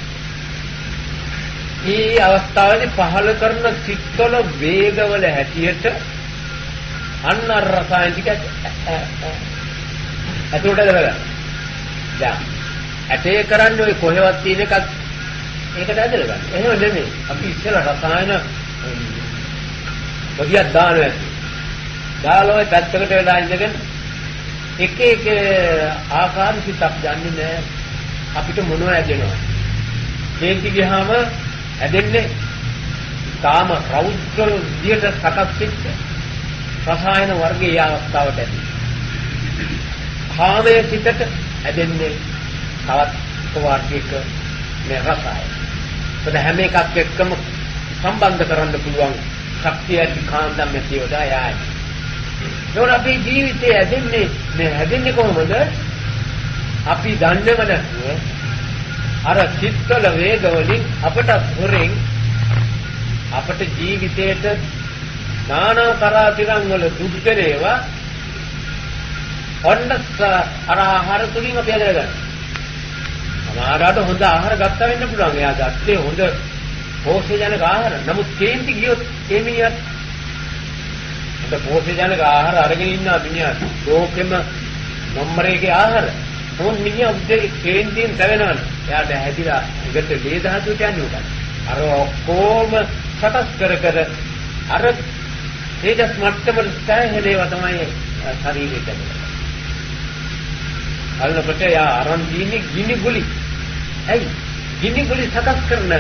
[SPEAKER 1] මේ අවස්ථාවේදී පහළ කරන සිත්වල වේගවල හැටියට අන්න රසායන ටික ඇතුළට දාලා. දැන් ඇටේ කරන්නේ ඔය කොහෙවත් තියෙන එකක් ඒකට ඇදලා ගන්න. එහෙම නෙමෙයි. අපි ඉස්සෙල්ලා රසායන බොදියක් දානවා. දාලා ඔය පැත්තකට වෙලා ඉඳගෙන එක ආකාර සිතක් දන්නේ නැහැ. අපිට මොනව ඇදෙනවද? කේන්ති ගියාම ඇදෙන්නේ කාම රෞද්‍ර විදියට සකස් වෙච්ච රසායන වර්ගයේ අවස්ථාවට ඇති. කාමයේ සිතට ඇදෙන්නේ තවත් වර්ගයක මේ රසායන. ඒත් හැම එකක් එක්කම සම්බන්ධ කරන්න පුළුවන් ශක්තිය ඇති කාන්දම් මෙතියොද ආයයි. ඒවල අපේ ජීවිතයේ හැදෙන්නේ කොහොමද? අපි දන්නේම නැතුව අර චිත්තල වේගවලින් අපට හොරෙන් අපට ජීවිතේට නානා තරාතිරන් වල දුක් දෙනේවා ඔන්න අර ආහාර තුලින් අපි හදලා ගන්න. සමහරවිට හොඳ ආහාර ගත්තා වෙන්න පුළුවන්. එයා ගත්තේ හොඳ පෝෂණජනක ආහාර. නමුත් කේන්ති ගියොත් ඒ මිනිහත් හොඳ පෝෂණජනක ආහාර අරගෙන ඉන්නා මිනිහා ලෝකෙම නම්බර 1 ආහාර. මොන් මිනිහා උදේ කේන්තියෙන් තැවෙනවනේ. එයාට හැදිලා ඉකට ලේ ධාතුවට යන්නේ උඩ. අර ඔක්කොම සකස් කර අර තේජස් මට්ටමට සෑහෙලේවා තමයි ශරීරයට දෙන්නේ. අල්ලපට යා අරන් දීන්නේ ගිනි ගුලි. ඇයි? ගිනි ගුලි සකස් කරන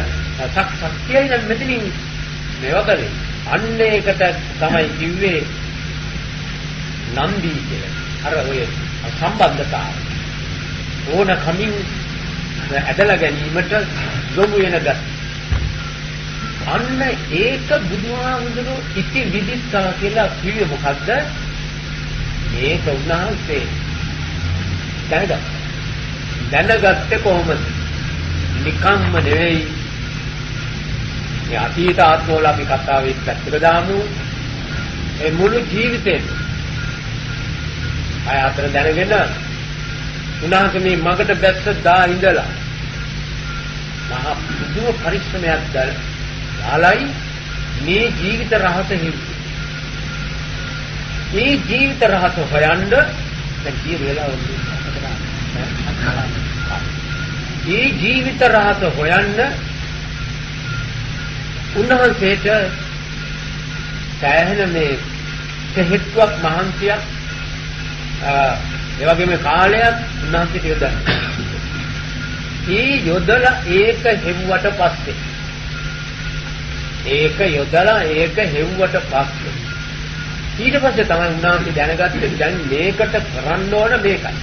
[SPEAKER 1] ශක්තියයි නම් මෙතනින් මේවා කරේ. අන්න ඒකට තමයි කිව්වේ නන්දි කියලා. අර ඔය සම්බන්ධතාවය. ඕන කමින් ඇදලා ගැනීමට යොමු වෙන ගති. අන්න ඒක බුදුහාමුදුරුවෝ ඉති විදිස්සා කියලා කිව්වේ මොකද්ද? මේක උන්වහන්සේ දැනගත්තේ කොහොමද? නිකම්ම නෙවෙයි. මේ අතීත ආත්මවල අපි කතාවේ පැත්තට දාමු. ඒ මුළු ජීවිතේම අය අතර දැනගෙන උන්වහන්සේ මේ මගට බැස්ස දා ඉඳලා මහා පුදුම පරිශ්‍රමයක් දාලයි මේ ජීවිත රහස හිමි. මේ ජීවිත රහස හොයන්න දැන් කී වෙලාවද? මේ ජීවිත රහස හොයන්න උන්වහන්සේට සෑහෙන මේ හේතුවක් මහන්සියක් ඒ වගේම කාලයක් උන්වහන්සේට යොදන්න. ඒ යොදලා ඒක හෙව්වට පස්සේ ඊට පස්සේ තමයි උන්වහන්සේ දැනගත්තේ දැන් මේකට කරන්න ඕන මේකයි.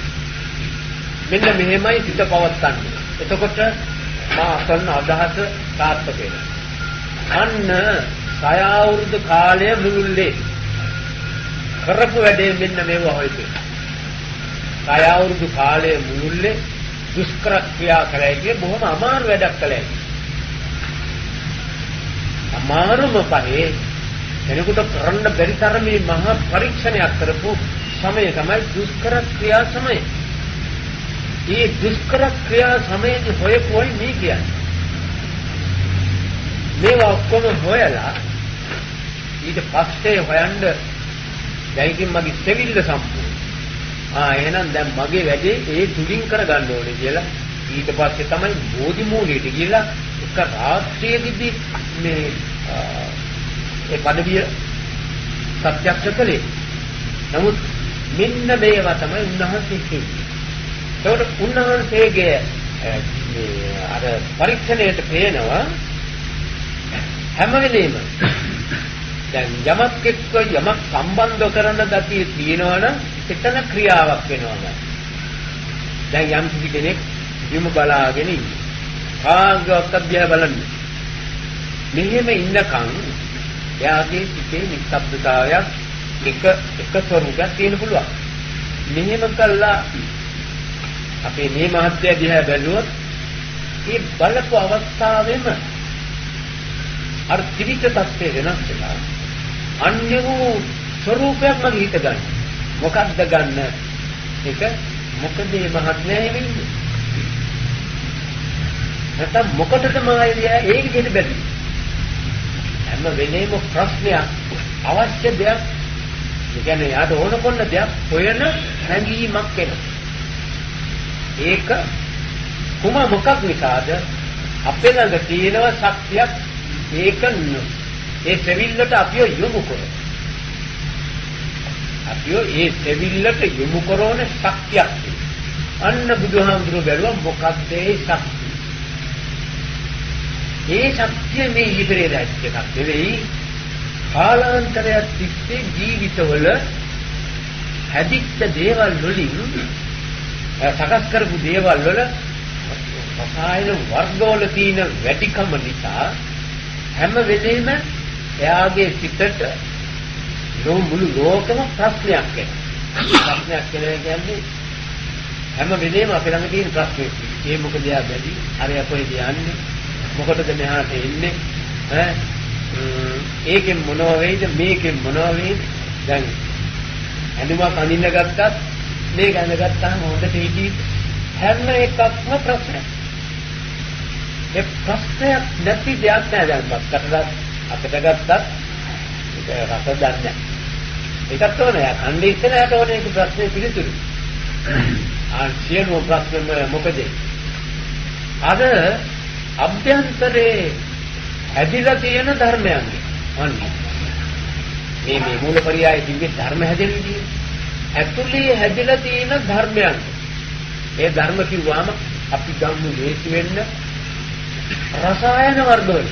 [SPEAKER 1] මෙන්න මෙහෙමයි සිත පවත්තන්නේ. එතකොට මා කරන අදහස සාර්ථක වෙනවා. අන්න 6 අවුරුදු කාලය මුළුල්ලේ කරපු වැඩේ මෙන්න මේව හොයපේ. 6 අවුරුදු කාලය මුළුල්ලේ දුෂ්කර ක්‍රියා කළා කිය බොහොම අමාරු වැඩක් කළා. අමාරුම පහේ කෙනෙකුට කරන්න බැරි තරමේ මහා පරීක්ෂණයක් කරපු සමය තමයි දුෂ්කර ක්‍රියා සමය. මේ දුෂ්කර ක්‍රියා සමයේදී හොයපුවයි මේ කියන්නේ. මේවා ඔක්කොම හොයලා ඊට පස්සේ හොයන්න දැයිකින් මගේ සෙවිල්ල සම්පූර්ණ. එහෙනම් දැන් මගේ වැඩේ ඒ තුලින් කරගන්න ඕනේ කියලා ඊට පස්සේ තමයි බෝධි මූලයට ගිහලා එක රාත්‍රියේදී මේ ඒ පදවිය සත්‍යක්ෂ කළේ. නමුත් මෙන්න මේවා තමයි උන්වහන්සේ කියන්නේ. ඒකට උන්වහන්සේගේ මේ අර පරීක්ෂණයට පේනවා හැම වෙලේම දැන් යමක් එක්ක යමක් සම්බන්ධ කරන ගතිය තියෙනවනම් එතන ක්‍රියාවක් වෙනවා. දැන් යම් කිසි කෙනෙක් විම බලාගෙන ඉන්නේ. කාගවත් අධ්‍යය බලන්නේ. මෙහෙම ඉන්නකම් එයාගේ සිතේ නිස්සබ්දතාවයක් එක ස්වરૂපයක් තියෙන්න පුළුවන්. මෙහෙම කළා අපේ මේ මහත්ය දිහා බැලුවොත් මේ බලපු අවස්ථාවෙම අර ත්‍රිවිධ තත්ත්වය වෙනස් වෙනවා. අන්‍ය වූ ස්වરૂපයක් මගේ හිත ගන්න. මොකක්ද ගන්න? ඒක මොකද මේ මහත්මයා වෙන්නේ? නැත්නම් මොකටද මායය ඒ විදිහට බැලුවේ? හැම වෙලේම ප්‍රශ්නයක් අවශ්‍ය දෙයක් ඒ කියන්නේ යාට ඕන කොන්න දෙයක් හොයන හැඟීමක් එනවා. ඒක මොකක් නිසාද? අපේ ළඟ තියෙන ශක්තියක් ඒක ඒ සෙවිල්ලට අපිව යොමු කරන. අපිව ඒ සෙවිල්ලට යොමු කරන ශක්තියක්. අන්න බුදුහාමුදුරුවෝ බැලුවා මොකක්ද ඒ ශක්තිය? ඒ ශක්තිය මේ ඉදිරියේ දැක්ක එකක් නෙවෙයි. කාලාන්තරයක් තිස්සේ ජීවිතවල හැදිච්ච දේවල් වලින් සකස් කරපු දේවල් වල රසායන වර්ගවල තියෙන වැඩිකම නිසා හැම වෙලෙම එයාගේ සිතට මුළු ලෝකෙම ප්‍රශ්නයක් එනවා. ප්‍රශ්නයක් කියන්නේ හැම වෙලෙම අපේ ළඟ තියෙන ප්‍රශ්නේ. ඒ මොකද යා බැරි? හරිය කොහෙද යන්නේ? මොකටද මෙහාට එන්නේ? ඒකෙන් මොනව වෙයිද? මේකෙන් මොනව වෙයිද? දැන් ඇඳුමක් අඳින්න ගත්තත් මේක අඳගත්තාම හොඳට හිටි හැම එකක්ම ප්‍රශ්නයක්. ඒ ප්‍රශ්නයක් නැති දෙයක් නෑ. දැන් බක්කටද අපිට ගත්තත් ඒක රස දන්නේ. ඒකත් ඕනේ. කණ්ඩේ ඉස්සරහට ඕනේ ඒක ප්‍රශ්නේ පිළිතුරු. සියලුම ප්‍රශ්න මොකද? අර අභ්‍යන්තරේ හැදිලා තියෙන ධර්මයන්. අන්නේ මේ මූලපරියාය දිව්‍ය ධර්ම හැදෙන්නේ ඇතුලේ හැදිලා තියෙන ධර්මයන්. ඒ ධර්ම කිව්වම අපි ගම්මු ලේසි වෙන්න රසායන වර්ගවල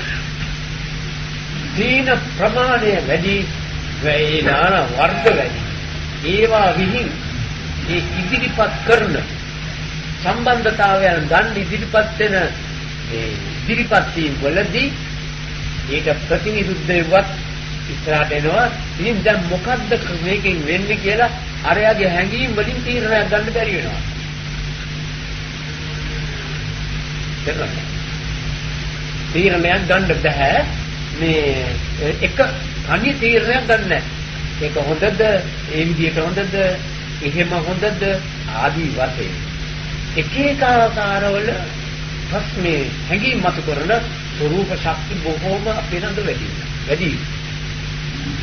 [SPEAKER 1] තීන ප්‍රමාණය වැඩි, වේලාන වර්ග වැඩි. ඒවා විහිං ඒ ඉදිරිපත් කරන සම්බන්ධතාවයන් ගන්න ඉදිරිපත් වෙන ඒ ඉදිරිපත් වීම වලදී ඒක ප්‍රතිනිරුද්ධවත් ඉස්සරහට එනවා. ඉතින් දැන් මොකද්ද මේකෙන් වෙන්නේ කියලා අරයාගේ හැඟීම් වලින් තීරණයක් ගන්න බැරි වෙනවා. තීරණයක් ගන්න බෑ. මේ එක තනි තීරණයක් ගන්න නැහැ. ඒක හොඳද, ඒ විදිහට හොඳද, එහෙම හොඳද ආදී වශයෙන් එක එක ආකාරවල ප්‍රශ්නේ හැඟීම් මත කරන ස්වરૂප ශක්ති බොහෝම අපේ නඳ වැඩි.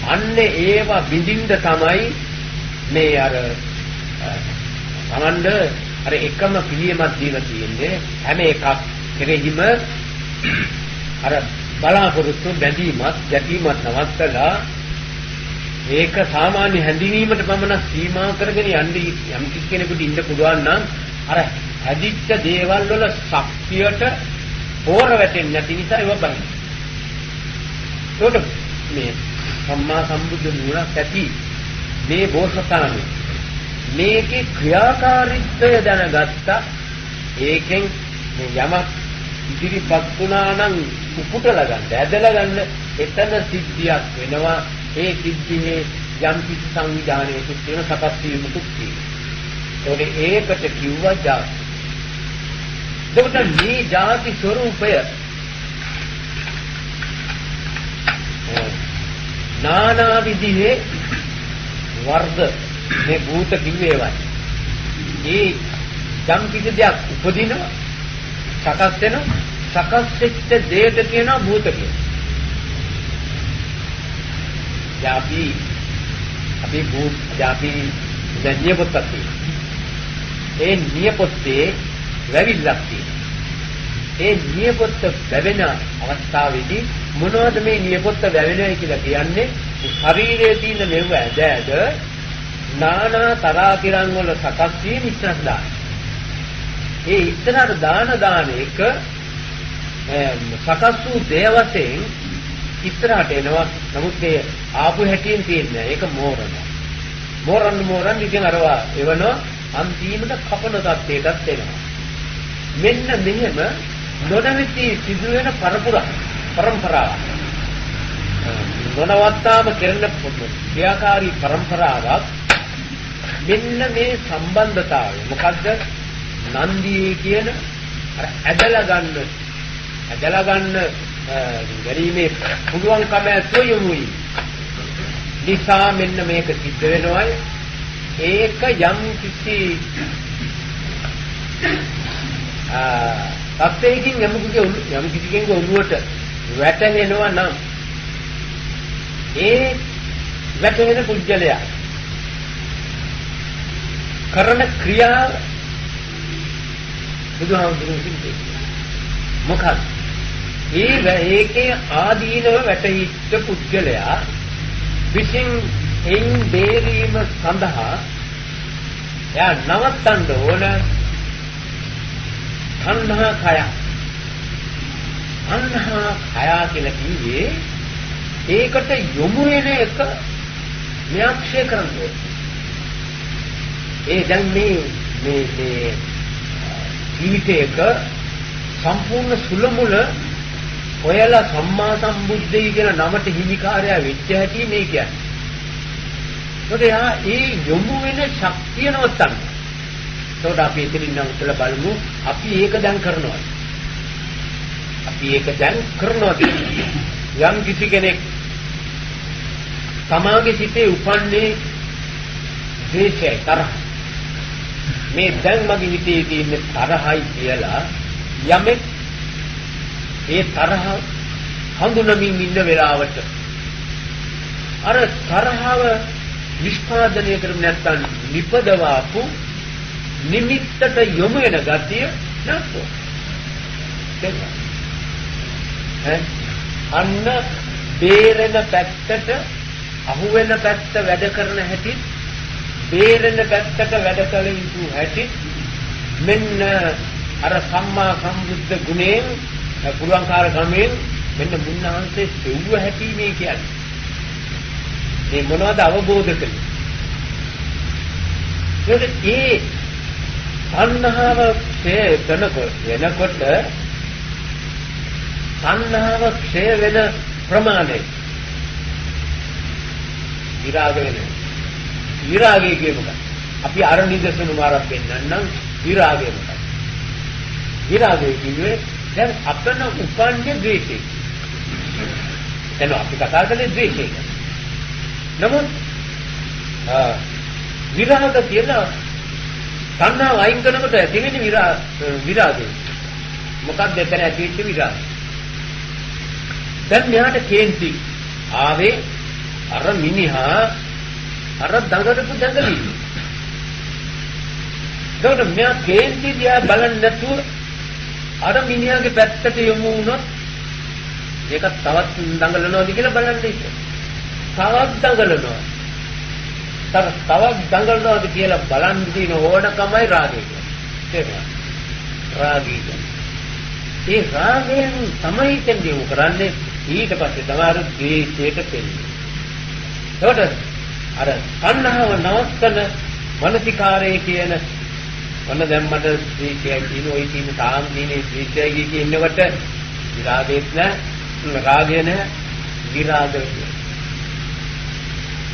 [SPEAKER 1] අන්න ඒවා බිඳින්න තමයි මේ අර තමන්ද අර එකම පිළියමක් දීලා තියෙන්නේ. හැම එකක් කෙරෙහිම අර බලාපොරොත්තු බැඳීමක් ගැටීමක් නවත්තලා ඒක සාමාන්‍ය හැඳිනීමට පමණ සීමා කරගෙන යන්නේ යම් කෙනෙකුට ඉන්න පුළුවන් නම් අර හැදිච්ච දේවල් වල ශක්තියට හෝර වැටෙන්නේ නැති නිසා ඒව බහින්න. ඒකට මේ සම්මා සම්බුද්ධ නුවණක් ඇති මේ බෝසතාණන් මේකේ ක්‍රියාකාරීත්වය දැනගත්තා. ඒකෙන් මේ යමක් ඉදිරිපත් වුණා නම් උපුටලා ගන්න, ඇදලා ගන්න එතන සිද්ධියක් වෙනවා. ඒ සිද්ධියේ යම් කිසි සංවිධානයක තියෙන සකස් වීමකුත් තියෙනවා. ඒකට කිව්වා ජාති. එතකොට මේ ජාති ස්වરૂපය නානා විදිහේ වර්ග මේ භූත කිව්වේවයි. ඒ යම් කිසි දෙයක් උපදිනවා, සකස් වෙනවා, සකස් වෙච්ච දෙයට කියනවා භූත කියලා. අපි භූත අපි නියපොත්තක් තියෙනවා. ඒ නියපොත්තේ වැවිල්ලක් තියෙනවා. ඒ නියපොත්ත වැවෙන අවස්ථාවේදී මොනවද මේ නියපොත්ත වැවෙනයි කියලා කියන්නේ? ශරීරයේ තියෙන මෙව ඇද නානා තරාතිරන් වල සකස් වීම ඉස්සරහට දාන. ඒ ඉස්සරහට දාන එක සකස් වූ දේ වශයෙන් ඉස්සරහට එනවා. නමුත් ඒ ආපු හැටියෙන් තියෙන්නේ ඒක මෝරන්න ඉතින් අරවා එවනවා අන්තිමට කපන තත්ත්වයටත් එනවා. මෙන්න මෙහෙම නොනවති සිදුවෙන පරම්පරාවක්. නොනවත්තාම කරන ක්‍රියාකාරී පරම්පරාවක්. මෙන්න මේ සම්බන්ධතාවය මොකද්ද? නන්දියේ කියන අර ඇදලා ගන්න ගැරීමේ පුළුවන්කම ඇතුළුයි. නිසා මෙන්න මේක සිද්ධ වෙනවායි. ඒක යම් කිසි තත්ත්වයකින් යම් කිසි කෙනෙකුගේ ඔළුවට වැටෙනවා නම් ඒ වැටෙන පුජ්‍යලයා කරන ක්‍රියාව බුදුහාමුදුරුවෝ කියන්නේ මොකක්ද? ඒකේ ආදීනව වැටහිච්ච පුජ්‍යලයා විසින් එයින් බේරීම සඳහා එයා නවත්තන්න ඕන තණ්හා කය. තණ්හා කය කියලා කිව්වේ ඒකට යොමු වෙන එක න්‍යාක්ෂය කරන්නේ. ඒ දැන් මේ ජීවිතයක සම්පූර්ණ සුලමුල ඔයලා සම්මා සම්බුද්ධයි කියන නමට හිමිකාරය වෙච්ච හැටි මේ කියන්නේ. ඒකට ඒ යොමු වෙන ශක්තිය නවත්තන්න. ඒකට අපි එතනින් නම් උත්තර බලමු. අපි ඒක දැන් කරනවා. යම් කිසි කෙනෙක් තමාගේ සිතේ උපන්නේ ද්වේෂය, තරහ. මේ දැන් මගේ හිතේ තියෙන තරහයි කියලා යමෙක් ඒ තරහ හඳුනමින් ඉන්න වෙලාවට අර තරහව නිෂ්පාදනය කරන්නේ නැත්නම් නිපදවාපු නිමිත්තට යොමු වෙන ගතිය නැත්තෝ. අන්න බේරෙන පැත්තට අහු වෙන පැත්ත වැඩ කරන හැටි, බේරෙන පැත්තට වැඩ කළ යුතු හැටි මෙන්න අර සම්මා සම්බුද්ධ ගුණයෙන් පුළුවන්කාර ක්‍රමයෙන් මෙන්න මුන්නාන්සේ දෙව්ව හැටි මේ කියන්නේ. මේ මොනවද අවබෝධ කළේ? ඒ තණ්හාව ක්ෂය වෙනකොට තණ්හාව ක්ෂය වෙන ප්‍රමාණය විරාගය කියනවා. අපි අර නිදර්ශන මාරක් පෙන්නන්නම් විරාගය මොකක්ද? විරාගය කියන්නේ දැන් අපන උපන්නේ ද්වේෂය. එතන අපි කතා කරන්නේ ද්වේෂය ගැන. නමුත් විරාග කියන තණ්හාව අයින් කරනකොට ඇති වෙන විරාගය. මොකක්ද එතන ඇති වෙච්ච විරාගය? දැන් මෙයාට කේන්ති ආවේ අර මිනිහා අර දඟලපු දඟලී. ඒකට මෙයා කේන්ති දිහා බලන්නේ නැතුව අර මිනිහාගේ පැත්තට යොමු වුණොත් ඒක තවත් දඟලනවාද කියලා බලන්න ඉතින්. තවත් දඟලනවා. තවත් දඟලනවාද කියලා බලන් දින ඕනකමයි රාගය කියන්නේ. රාගය. ඒ රාගයෙන් තමයි දෙන්නේ කරන්නේ ඊට පස්සේ තමයි ද්වේෂයට දෙන්නේ. ඒකට අර තණ්හාව නවත්තන මනසිකාරයේ කියන මොන දැම්මට ද්වේෂය කියන ওই තියෙන තාම් දිනේ ද්වේෂය කියනකොට විරාගයත් නැහැ රාගය නැහැ විරාගය.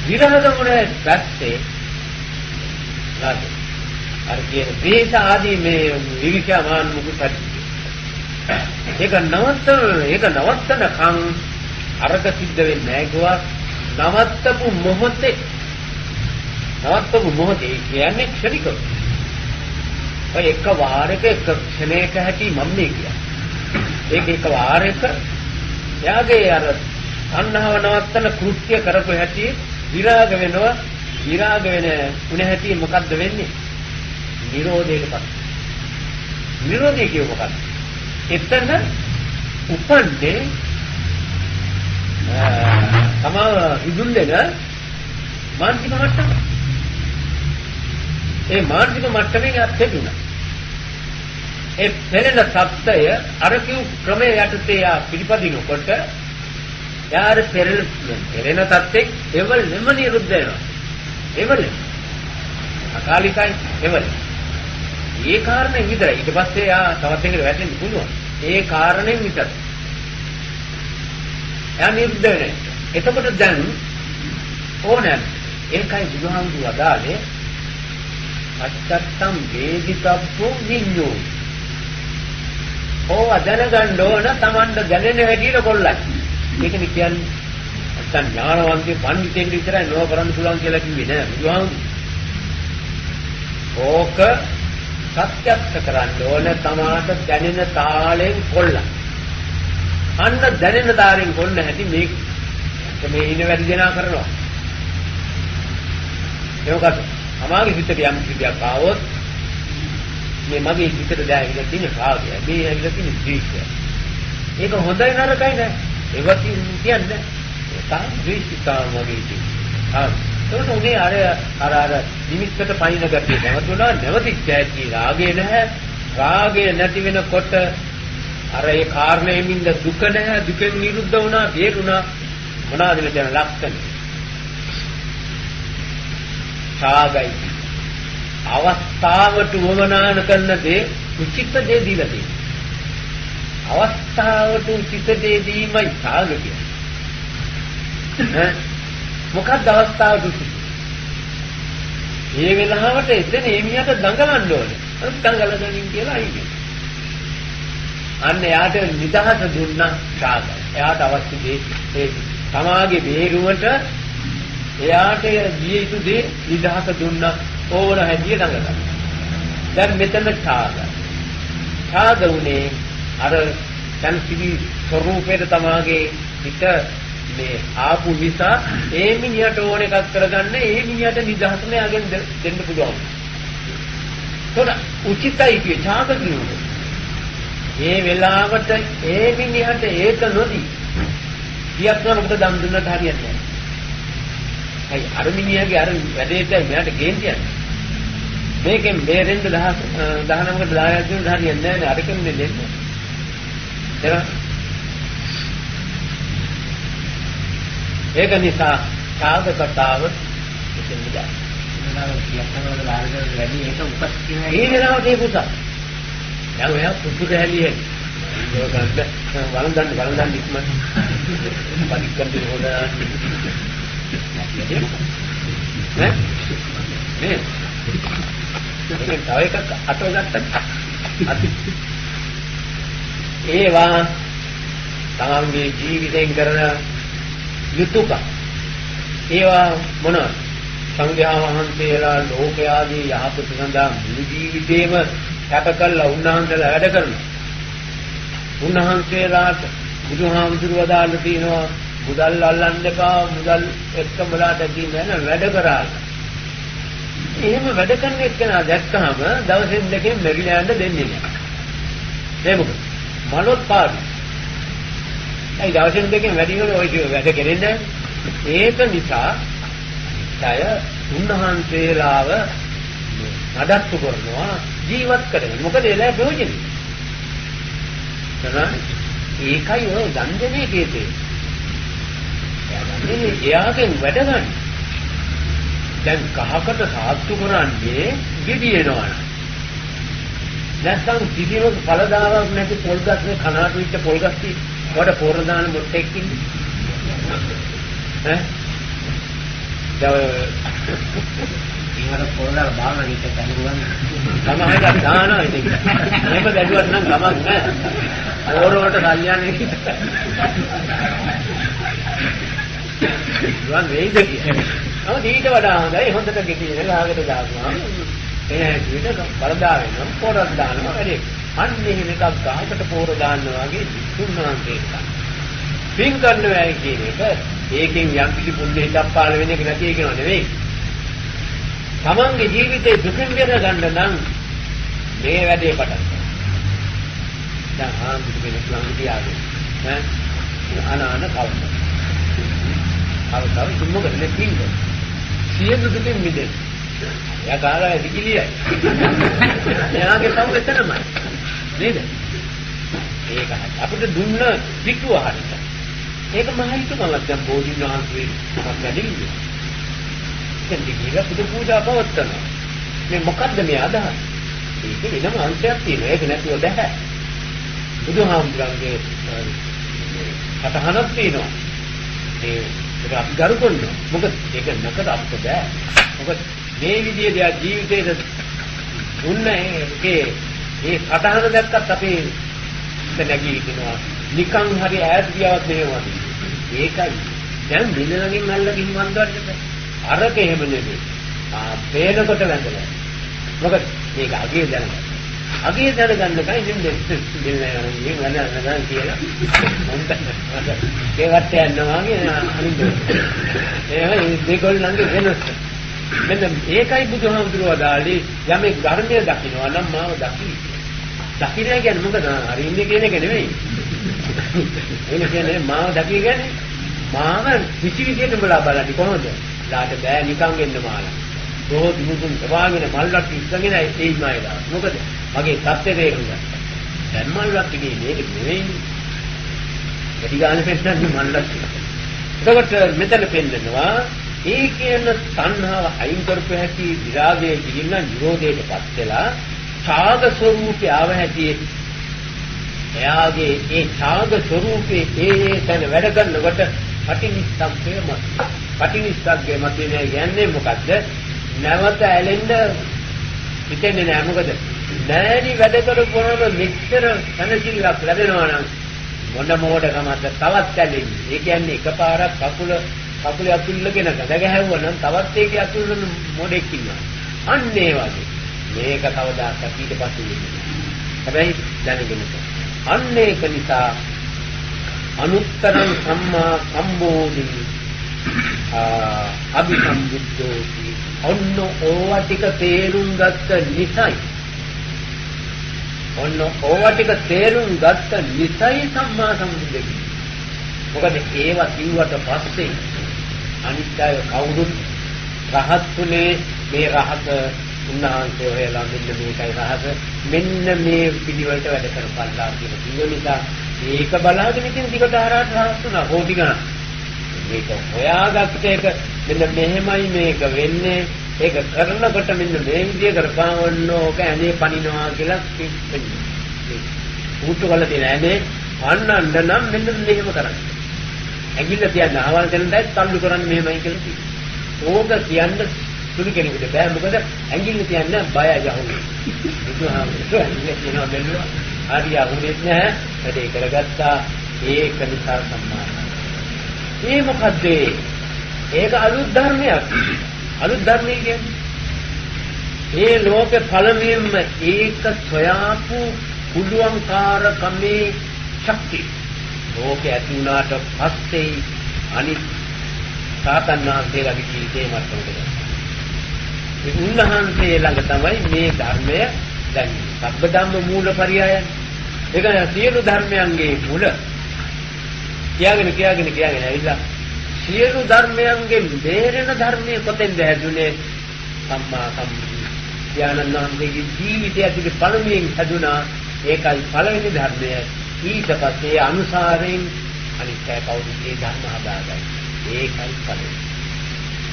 [SPEAKER 1] විරාග මොනේ පැත්තේ රාගය. අර කියන ද්වේෂ ආදී මේ විවිධමාන මුකුත් ඒක නවත්තනකම් අරක සිද්ධ වෙන්නේ නැහැ කිව්වා. නවත්තපු මොහොතේ කියන්නේ ක්ෂණිකව. ඔය එක වාරයක එක ක්ෂණයක හැටි මම මේ කියන්නේ. ඒක එක වාරයක යාගේ අර තණ්හාව නවත්තන කෘත්‍ය කරපු හැටි විරාග වෙනවා. විරාග වෙන උනේ හැටි මොකද්ද වෙන්නේ? නිරෝධයටපත්. නිරෝධය කියව මොකක්ද? එතන උපන්නේ තමා ඉදුල් දෙන මානසික මට්ටම. ඒ මානසික මට්ටමෙන් අත්දැකුණා. ඒ පෙළෙන සත්‍යය අර කිව් ක්‍රමයේ යටතේ යා පිළිපදිනකොට යාර පෙළෙන තත්ත්වෙක් එවලෙම නිරුද්ධ වෙනවා. එවලෙ අකාලිකයි එවලෙ. ඒ කාරණේ විතරයි. ඊට පස්සේ යා තවත් එකකට වැටෙන්න පුළුවන්. ඒ කාරණෙන් විතරයි. යා නිරුද්ධ වෙන්නේ. එතකොට දැන් ඕනෑම ඒකයි බුදුහාමුදුරුවෝ අදාළේ අච්චත්තම් වේදිතබ්බෝ විඤ්ඤෝ. ඕව දැනගන්න ඕන Tamanට දැනෙන හැටියට කොල්ලයි. ඒකනේ කියන්නේ නැත්තම් ඥානවන්තේ පඬිතෙන් විතරයි නෝ කරන්න පුළුවන් කියලා කිව්වේ නෑ බුදුහාමුදුරුවෝ. ඕක සත්‍යත්ත කරන්න ඕන තමාට දැනෙන තාලෙන් කොල්ලයි. අන්න දැනෙන තාලෙන් කොල්ල හැටි මේ ඉන වැඩි දෙනා කරනවා. ඒකත් අමාගේ හිතට යම් කිසියක් ආවොත් මේ මගේ හිතට දැනෙන තියෙන රාගය මේ ඇවිල්ලා තියෙන ද්වේෂය. ඒක හොඳයි නරකයි නෑ. ඒවත් කියන්නේ තා ද්වේෂිතාව වගේ තියෙනවා. ඒකට උනේ අර නිමිත්තට පයින් ගැටිය නැවතුණා නැවතිච්ච ඇති රාගය නැහැ. රාගය නැති වෙනකොට අර ඒ කාරණෙමින්ද දුක නැහැ. දුකෙන් නිරුද්ධ වුණා, බේරුණා. මොනවාද මෙතන ලක්ෂණ? රාගයි. අවස්ථාවට වමනාන කරන දේ උචිත දේ දීලා තියෙනවා. අවස්ථාවට උචිත දේ දීමයි රාගය කියන්නේ. මොකක්ද අවස්ථාවට උචිත? මේ වෙලාවට එතන එමියට දඟලන්න ඕනේ. අර දඟලගනින් කියලා අයිනේ. අන්න එයාට නිදහස දුන්නා රාගය. එයාට අවශ්‍ය දේ ඒ සමාගේ බේරුවට එයාට දිය යුතු දේ නිදහස දුන්නා ඕන හැදී දඟලන. දැන් මෙතන ඡාග උනේ අර සංසිවි ස්වરૂපේට තමාගේ පිට මේ ආපු නිසා ඒ මිනිහට ඕන එකක් කරගන්න ඒ මිනිහට නිදහස මෙයාගෙන් දෙන්න පුළුවන්. ඒකට උචිතයි කිය ඡාග කියනවා. මේ වෙලාවට ඒ මිනිහට ඒක නොදී කියක් නමුත් දම් දුන්නට හරියන්නේ නැහැ. අයි අර මිනිහගේ අර වැඩේට මෙයාට ගේන්තියක්. මේකෙන් බේරෙන්න 19කට 10ක් දුන්න හරියන්නේ නැහැ. අරකින් දෙන්නේ. ඒක නිසා සාධ කතාව එතෙන් ගියා.
[SPEAKER 2] ලක්ෂණ වල ආරගෙන වැඩි ඒක උපත් කියන
[SPEAKER 1] ඒ වෙලාවට ඒ පුතා. දැන් ඔයා පුතු කැලියේ. ඒක ගන්න වළඳන්න ඉක්මන. පරික්කම් හොද. නේ? ඒක තව එකක් අතව ගත්තා. ඒවා තමන්ගේ ජීවිතෙන් කරන යුතුයකම්. ඒවා මොනවාද? සංඝයා වහන්සේලා ලෝකයාගේ යහපත සඳහා මුළු ජීවිතේම කැප කළා උන්වහන්සේලා වැඩ කරනවා. උන්වහන්සේලාට බුදුහාමුදුරුවෝ දාලා තිනවා මුදල් අල්ලන්න එපා, මුදල් එක්කමලාට දින්න වැඩ කරා. එහෙම වැඩ කරන එක්කෙනා දැක්කහම දවසෙන් දෙකෙන් මෙරිලා යන්න දෙන්නේ නැහැ. ඒ මොකද? මනෝත් පාඩු. ඒ දවසෙන් දෙකෙන් වැඩි වෙන ඔය වැඩ කෙරෙන්නේ නැහැ. ඒක නිසා ඡය උන්වහන්සේලාව නඩත්තු කරනවා ජීවත් කරගෙන. මොකද ඒලා ප්‍රයෝජනෙයි. ඒකයි ඔය ගන්දනේ කීතේ. එයාගෙන් වැඩ ගන්න. දැන් කහකට සාත්තු කරන්නේ ගෙඩියනවා. නැත්නම් කිසිම ඵලදාවක් නැති පොල්ගස්නේ කනාට විච්ච පොල්ගස්ටි වඩ පොර දාන මොට්ටෙක් ඉන්නේ.
[SPEAKER 2] ඊවර පොරදාල බාන විතර කනුවන්
[SPEAKER 1] සමහරවිට දානවා ඉතින්. මේක දැඩුවත් නම් ගමක් නැහැ. ඕරෝට කල්යන්නේ. වන් වේද කියන්නේ. නමුත් ඊට වඩා හොඳයි හොඳට ගෙඩියන ලාගට දානවා. ඒ විදිහට බලදා වෙනවා පොරක් දානවා වැඩි. අන්න එහෙම එකක් ගහකට පොර දාන්නා වගේ තුන්වන්සේ එකක්. පින් කරනවා කියන එක ඒකෙන් යම් කිසි පුණ්‍යයක් පාල වෙන එක නැති එකන නෙවෙයි. තමන්ගේ ජීවිතේ දුකින් බේර ගන්න නම් මේ වැඩේ පටන් ගන්න. දැන් ආම්බුත් කෙනෙක් ළඟ තියාගෙන අනාන කවුද? අවතාව මොකද නැතිද? සියලු දුකින් මිදෙන්න. එයා කාලා විකිලියයි. එයාගේ තව එතනමයි. නේද? ඒක අපිට දුන්න පිටුව හරියට. ඒක මහහිතුමක් දැන් බෝධින් වහන්සේ මතකදීද? දැන් දිගිලා පුදු පූජා පවත්වනවා. මේ මොකද්ද මේ අදහස? ඒක වෙනම අංශයක් තියෙනවා. ඒක නැතුව බෑ. බුදුහාමුදුරන්ගේ කතාහනක් තියෙනවා. ඒක අපි ගරු කරනවා. මොකද ඒක නැකද අපිට බෑ. මොකද මේ විදිහේ දෙයක් ජීවිතේට දුන්නේ ඒ කතාහන දැක්කත් අපේ නැගී හිටිනවා. නිකන් හරි ඈත් ගියාවත් නෙවෙයි. ඒකයි. දැන් මිලණකින් අල්ලගෙන වන්දවන්න බෑ. අරක එහෙම නෙවෙයි. පේනකොට වැඳලා. මොකද මේක අගේ දැනගන්න. අගේ දැනගන්න කයි ඉන්නේ දෙන්නේ වෙනවනම් කියලා. ඒවත් යනවා වගේ අනිත්. ඒ දෙකොල්ලන්ගේ වෙනස. මෙන්න ඒකයි බුදුහාමුදුරුවෝ දාලේ යමෙක් ධර්මය දකින්නවා නම් මාව දකි. දකින්න කියන්නේ මොකද? අරින්නේ කියන එක නෙවෙයි. ඒක කියන්නේ මාව දකි කියන්නේ මාව කිසි විදිහකට බලන්නේ කොහොමද? ලාට බෑ නිකන් එන්න මාලා. රෝද මුදුන් සවාගෙන මල්ලක් ඉස්සගෙන ඒයි මායලා. මොකද මගේ தත්ත්වය තේරුණා. දැන් මල්ලක් ඉන්නේ මේක නෙවෙයි. වැඩි ගානේ පෙන්නන්නේ මල්ලක්. එතකොට මෙතන පෙන්නනවා ඒ කියන තණ්හාව අයින් කරපු හැටි විරාගයේ ගින්න නිරෝධයටපත් වෙලා ඡාග ස්වરૂපය ආව හැටි එයාගේ ඒ ඡාග ස්වરૂපේ ඒ තැන වැඩ කරනකොට පටිනිස්සග්ගේ මත පටිනිස්සග්ගේ මත කියන්නේ මොකද්ද නැවත ඇලෙන්න හිතෙන්නේ නැහැ මොකද නෑනි වැඩ කරපුවම මෙච්චර සනසිල්ලක් ලැබෙනවා නම් මොන මොඩකමද තවත් ඇලෙන්නේ ඒ කියන්නේ එකපාරක් කකුල අතුල්ලගෙන ගඳ ගැහුවා නම් තවත් ඒකේ අතුල්ලන මොඩෙක් ඉන්නවා අන්න ඒ වගේ මේක කවදාකවත් ඊට පස්සේ වෙන්නේ හැබැයි දැනගෙන අන්න ඒක නිසා අනුත්තරං සම්මා සම්බෝධි අභිසම්බුද්ධෝ ඔන්න ඕවා ටික තේරුම් ගත්ත නිසයි ඔන්න ඕවා ටික තේරුම් ගත්ත නිසයි සම්මා සම්බුද්ධ කියන්නේ මොකද ඒවා කිව්වට පස්සේ අනිත්‍යය කවුරුත් රහත්ුනේ මේ රහත උන්වහන්සේ හොයලා මෙන්න මේකයි රහත මෙන්න මේ පිළිවෙලට වැඩ කරපල්ලා කියන නිසා ඒක බලාගෙන ඉතින් දිගට හරහට හස්සුණා කෝටි ගණන්. මේක හොයාගත්ත එක මෙන්න මෙහෙමයි මේක වෙන්නේ. ඒක කරනකොට මෙන්න මේ විදිය කරපාවන්න ඕක ඇනේ පනිනවා කියලා කිව්වේ. උට්ටු කරලා තියෙන ඇනේ පන්නන්න නම් මෙන්න මෙහෙම කරන්න. ඇඟිල්ල තියන්න ආවල් කරනදයි තල්ලු කරන්න මෙහෙමයි කියලා කිව්වා. ඕක කියන්න සුළු කෙනෙකුට බෑ මොකද ඇඟිල්ල තියන්න බයයි යහුනේ. බුදුහාමුදුරුවෝ ඇඟිල්ල තියනවා බැලුවා. හරි අහුනේ නැහැ. වැඩේ කරගත්තා. ඒක නිසා සම්මානයි. මේ මොකද්ද? ඒක අලුත් ධර්මයක්. අලුත් ධර්මය කියන්නේ මේ ලෝකේ පළමුවෙන්ම ඒක සොයාපු කුඩුවන්කාරකමේ ශක්තිය. ලෝකේ ඇති වුණාට පස්සේ අනිත් සාතන්නාන්සේලාගේ ජීවිතේ මතකද? මේ උන්වහන්සේ ළඟ තමයි මේ ධර්මය දැන් සබ්බධම්ම මූලපරියය. ඒක සියලු ධර්මයන්ගේ මුල. කියාගෙන ඇවිල්ලා සියලු ධර්මයන්ගෙන් බේරෙන ධර්මයේ කොතෙන්ද හැදුනේ? සම්මා සම්බුද්ධ ඥානන්දගේ ජීවිතය ඇතුලේ පළමුවෙන් හැදුනා. ඒකයි පළවෙනි ධර්මය. ඊට පස්සේ අනුසාරයෙන් අනිත් කවුරුත් මේ ධර්ම හදාගයි. ඒකයි පළවෙනි.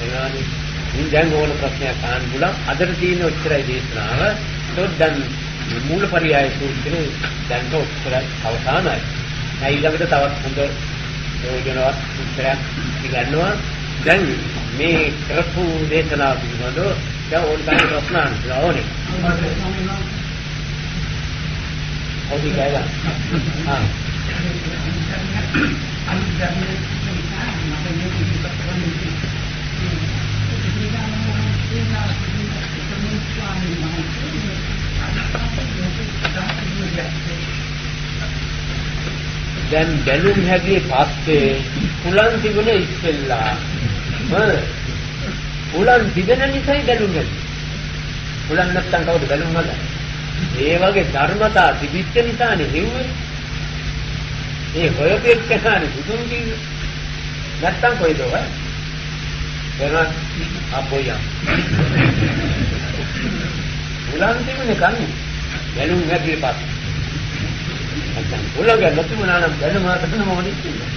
[SPEAKER 1] එනවානේ ඉතින් දැන් ඕන ප්‍රශ්නයක් අහන්න බුණා. අදට තියෙන උත්තරයි දේශනාව. ඒත් දැන් මූලපරියාය සූත්‍රයේ දැන් උත්තරය අවසానයි. ඊළඟට තවත් හොඳ ප්‍රයෝජනවත් උත්තරයක් ඉගන්නවා. දැන් මේ කරපු දේශනාව පිළිබඳව දැන් ඕන තරම් ප්‍රශ්න අහන්න ඕනේ. ඔවි ගාලා. දැන් බැලුම් හැදුවේ පස්සේ කුලන් තිබුණේ ඉස්සෙල්ලා. කුලන් තිබෙන නිසායි බැලුම් හැදුවේ. කුලන් නැත්තම් කවුද බැලුම් හදන්නේ? ඒ වගේ ධර්මතා තිබිච්ච නිසානේ හෙව්වේ. ඒ හොයපෙක් කහානේ බුදුන් කිව්වේ. නැත්තම් කොයිද ඔය? එනවා අපෝයා. කුලන් තිබුණේ කන්නේ. බැලුම් හැදුවේ පස්සේ. නැත්තම් කුලන් නැතුණා නම් බැලුම් හදන්න මොකද ඉන්නේ?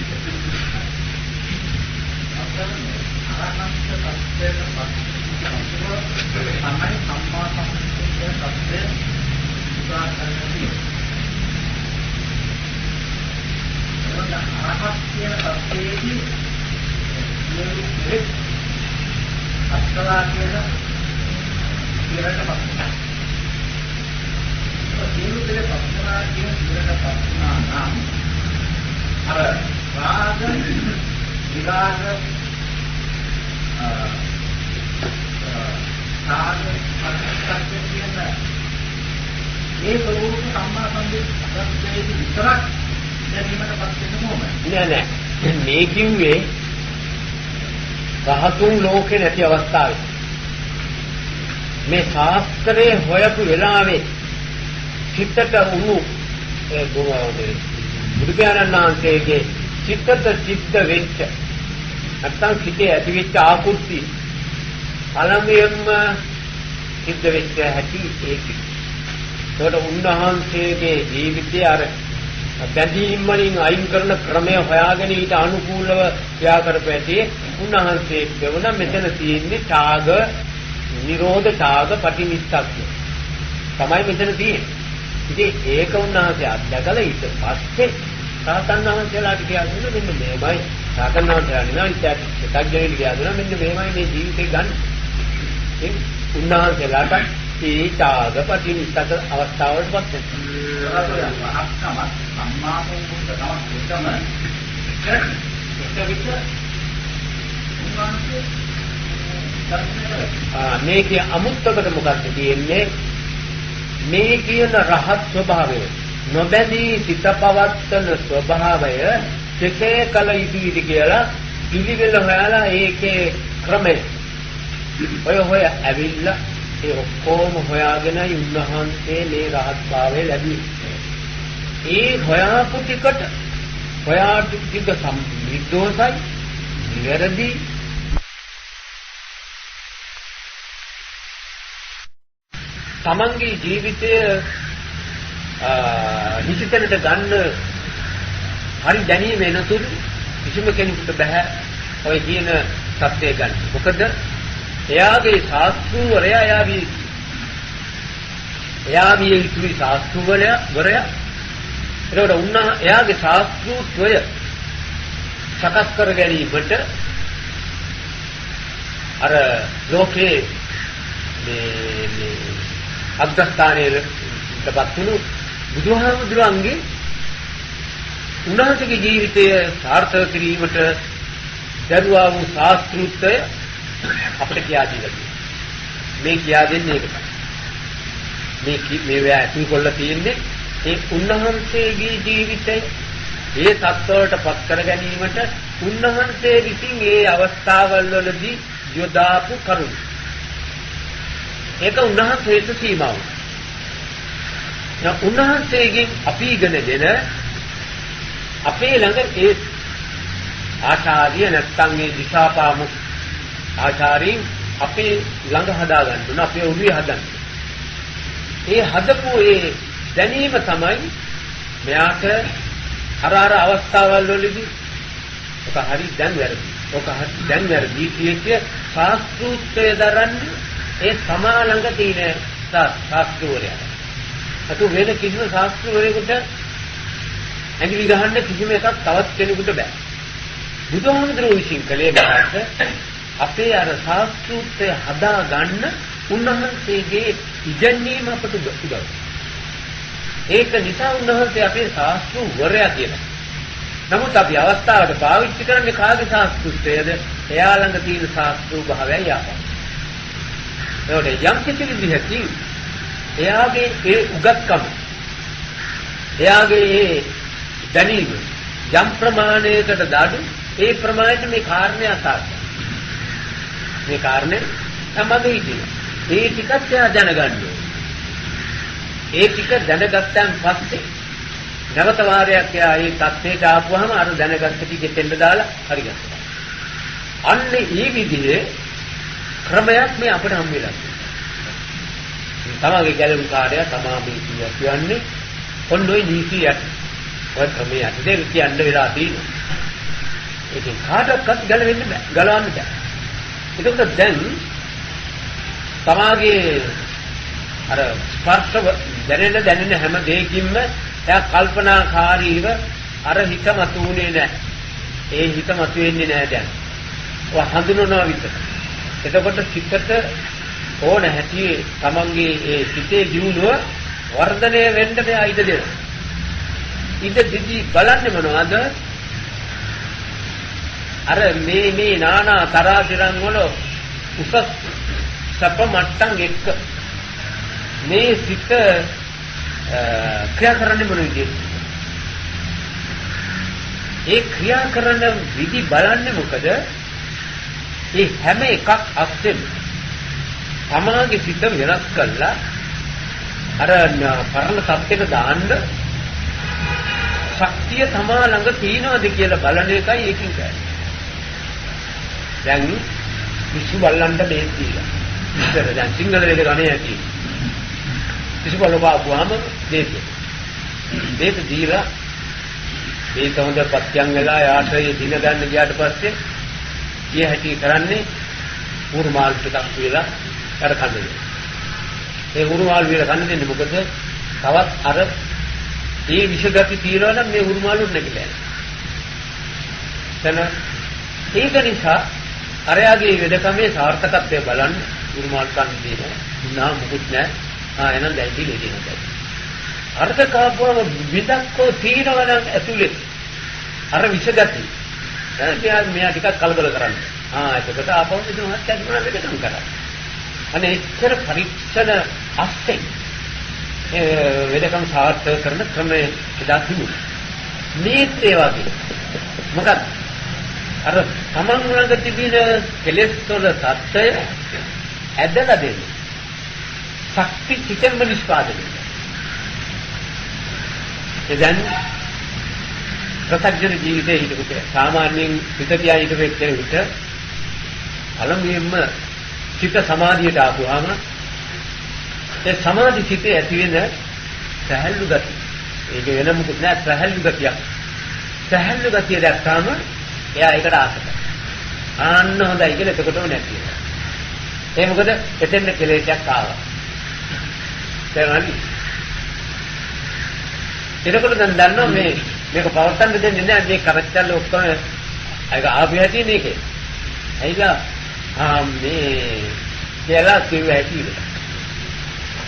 [SPEAKER 1] තමයි සම්මා සම්බුද්ධ සත්‍ය උදා කරන්නේ. ඒක අරහත් කියන සත්‍යයේදී මේ අත්කලා කියන ඉරට පස්සේ. සියලු දෙල පස්නා කියන ඉරට පස්නා නම් අර රාග විරාග සාග පරිස්සක්ය කියන මේ ස්වરૂප සම්මා සම්බුද්ධ විතරක් දැනීමටපත් වෙන මොහොත නෑ මේ කිව්වේ රහතුන් ලෝකේ නැති අවස්ථාවේ මේ ශාස්ත්‍රයේ හොයපු වෙලාවේ චිත්තට උණු ඒ ගෝවාවේ බුදු පියාණන් වහන්සේගේ චිත්තට චිත්ත වෙච්ච නැත්තම් සිටේ ඇති වෙච්ච ආකෘති පළමුවෙන්ම සිද්ධ වෙච්ච හැටි ඒකයි. ඒකට උන්වහන්සේගේ ජීවිතය අර බැඳීම් වලින් අයින් කරන ක්‍රමය හොයාගෙන ඊට අනුකූලව ක්‍රියා කරපැටි උන්වහන්සේ කියවන මෙතන තියෙන්නේ ඡාග නිරෝධ ඡාග පටිනිස්සග්ග තමයි මෙතන තියෙන්නේ. ඉතින් ඒක උන්වහන්සේ අත්දකලා ඊට පස්සේ සාතන් වහන්සේලාට කියනවා මෙන්න මේමයි සාතන් වහන්සේලා නෙවෙයි ඉතින් කියනවා මෙන්න මේමයි මේ ජීවිතේ ගන්න. ඉතින් උන්වහන්සේලාට ඒ ඡාග පටිනිස්සග්ග අවස්ථාවට පත් වෙනවා. මේකේ අමුත්තකට මොකක්ද තියෙන්නේ? මේ කියන රහත් ස්වභාවය නොබැඳී සිත පවත්තන ස්වභාවය කෙසේ කල යුතුද කියලා පිළිවෙල හොයලා ඒකේ ක්‍රමය ඔය ඇවිල්ලා ඒ ඔක්කොම හොයාගෙනයි උන්වහන්සේ මේ රහත් භාවය ලැබුවේ. ඒ හොයාපු ටිකට හොයාපු ටික සම්නිර්දෝෂයි නිවැරදි තමන්ගේ ජීවිතය නිසිතනට ගන්න හරි දැනීම එනතුරු කිසිම කෙනෙකුට බෑ ඔය කියන සත්‍යය ගන්න. මොකද එයාගේ ශාස්ත්‍රූවරයා එයා විය යුතුයි ශාස්ත්‍රූවරයා ඒකට එයාගේ ශාස්ත්‍රූත්වය සකස් කර ගැනීමට අර ලෝකේ මේ අග්‍රස්ථානයේ ඉඳපත්තුණු බුදුහාමුදුරන්ගේ උන්වහන්සේගේ ජීවිතය සාර්ථක කිරීමට දරුවා වූ ශාස්ත්‍රූත්වය අපිට කියා දීලා මේ කියා දෙන්නේ ඒකයි. මේ වැටි කොල්ල තියෙන්නේ ඒ උන්වහන්සේගේ ජීවිතය ඒ තත්ත්වයට පත් කර ගැනීමට උන්වහන්සේ විසින් ඒ අවස්ථාවල් වලදී යොදාපු කරුණු. ඒක උන්වහන්සේට සීමා වුණා. උන්වහන්සේගෙන් අපි ඉගෙන දෙන අපේ ළඟ ඒ ආචාර්ය නැත්නම් මේ දිශාපාමු ආචාර්යින් අපේ ළඟ හදා ගන්න ඕන අපේ ඔළුවේ හදන්න. ඒ හදපු ඒ දැනීම තමයි මෙයාට අර අවස්ථාවල් වලදී ඔක හරි දැන් වැරදි. ඔක හරි දැන් වැරදි කියච්ච ශාස්ත්‍රූත්වය දරන්නේ ඒ සමා ළඟ තියෙන ශාස්ත්‍රවරයා. අතු වෙන කිසිම ශාස්ත්‍රවරයෙකුට ඇඟිලි ගහන්න කිසිම එකක් තවත් කෙනෙකුට බෑ. බුදුහාමුදුරුවෝ විසින් කලේ බාට අපේ අර ශාස්ත්‍රූත්වය හදා ගන්න උන්වහන්සේගේ ඉගැන්වීම අපට උදව්. ඒක නිසා උන්වහන්සේ අපේ ශාස්ත්‍රවරයා කියලා. නමුත් අපි අවස්ථාවට පාවිච්චි කරන්නේ කාගේ ශාස්ත්‍රූත්වයද? එයා ළඟ තියෙන ශාස්ත්‍රූ භාවයයි ආපහු. ඒකට යම් කිසි විදිහකින් එයාගේ ඒ උගත්කම එයාගේ ඒ දැනීම යම් ප්‍රමාණයකට දාඩු ඒ ප්‍රමාණයට මේ කාරණේ අසාර්ථකයි. මේ කාරණේ තමයි හිතේ. ඒ ටිකත් එයා දැනගන්න ඕනේ. ඒ ටික දැනගත්තන් පස්සේ නැවත වාරයක් එයා ඒ தත්ත්වයට ආපුවාම අර දැනගත්ත ටික දෙන්න දාලා හරි ගන්නවා. අන්න ඒ විදිහේ ක්‍රමයක් මේ අපිට හම් වෙලා තියෙනවා. තමගේ ගැලවුම් කාර්යය තමයි කියන්නේ ඔන්න ඔය නීතියක්. ඔය ක්‍රමයක් දෙක කියන්න වෙලා තියෙනවා. ඒකෙන් කාටවත් ගැලවෙන්න බෑ. ගලවන්න බෑ. ඒකට දැන් තමාගේ අර ස්පර්ශ දැනෙන හැම දෙයකින්ම එයා කල්පනාකාරීව අර හිත මතුනේ නැහැ. ඒ හිත මතුවෙන්නේ නැහැ දැන්. ඔය හඳුනනවා විතර. එතකොට සිතට ඕන හැටි තමන්ගේ ඒ සිතේ දියුණුව වර්ධනය වෙන්න මෙයා ඉඩ දෙනවා. ඉඩ දෙදී බලන්නේ මොනවද? අර මේ නානා තරාතිරන් වල උසස් සප මට්ටම් එක්ක මේ සිත ක්‍රියා කරන්නේ මොන විදිහට? ඒ ක්‍රියා කරන විදි බලන්නේ මොකද? ඒ හැම එකක් අස්සෙම තමාගේ සිත වෙනස් කළා අර පරණ තත්ත්වයට දාන්න ශක්තිය තමා ළඟ තියෙනවද කියලා බලන එකයි ඒකින් කරන්නේ. දැන් විසු බලන්න දෙයක් දීලා. ඉතින් දැන් සිංහල වේද ගණේ ඇති. විසු බලපුවාම දෙයක් දීලා ඒක හොඳ පත්‍යම් වෙලා යාත්‍රයේ දින ගන්න ගියාට පස්සේ ඊය හැටි කරන්නේ උරුමාල් ටිකක් වේලා කර කන්නේ. ඒ උරුමාල් වේලා කන්න දෙන්නේ මොකද? තවත් අර ඒ විෂගති తీරවල මේ උරුමාලු නැගිලා යනවා. ඒක නිසා අරයාගේ වෙදකමේ සාර්ථකත්වය බලන්න උරුමාල් කන්න දෙනවා. නා මොකුත් නැහැ. එහෙනම් දැන් දිලේ දෙනවා. අර්ථ කාපුවම විදක්කෝ తీරවල ඇතුලේ අර විෂගති. දැන් මෙයා ටිකක් කලබල කරන්නේ. එතකොට ආපහු දෙනවා හත් වෙනකම් කරා. අනේ එච්චර පරීක්ෂණ අස්තේ වෙදකම් සාර්ථක කරන ක්‍රමයේ එදා තිබුණා. මේත් ඒ වගේ. මොකද අර තමන් ළඟ තිබෙන කෙලෙස් වල සත්‍යය ඇදලා දෙන්න. ශක්ති චිතෙන්ම නිෂ්පාදනය. එදන් ප්‍රත්‍යක්ෂ ජීවිතයේ හිටපු සාමාන්‍යයෙන් හිත තියා හිටපු එක්කෙනෙකුට අලමුයෙන්ම චිත්ත සමාධියට ආපුවාම ඒ සමාධි චිතේ ඇති වෙන සහැල්ලු ගතිය. ඒක වෙන මොකුත් නෑ සහැල්ලු ගතියක්. සැහැල්ලු ගතිය දැක්කාම එයා ඒකට ආසයි. ආන්න හොඳයි කියලා එතකොටම නැති වෙනවා. ඒ මොකද එතෙන්ද කෙලෙසයක් ආවා. දැන් එතකොට දැන් දන්නවා මේක පවත්තන්න දෙන්නේ නැහැ මේ කරච්චල් ඔක්කොම ඒක ආපු හැටි මේකේ. ඇයිලා මේ කියලා කිව්ව හැටි.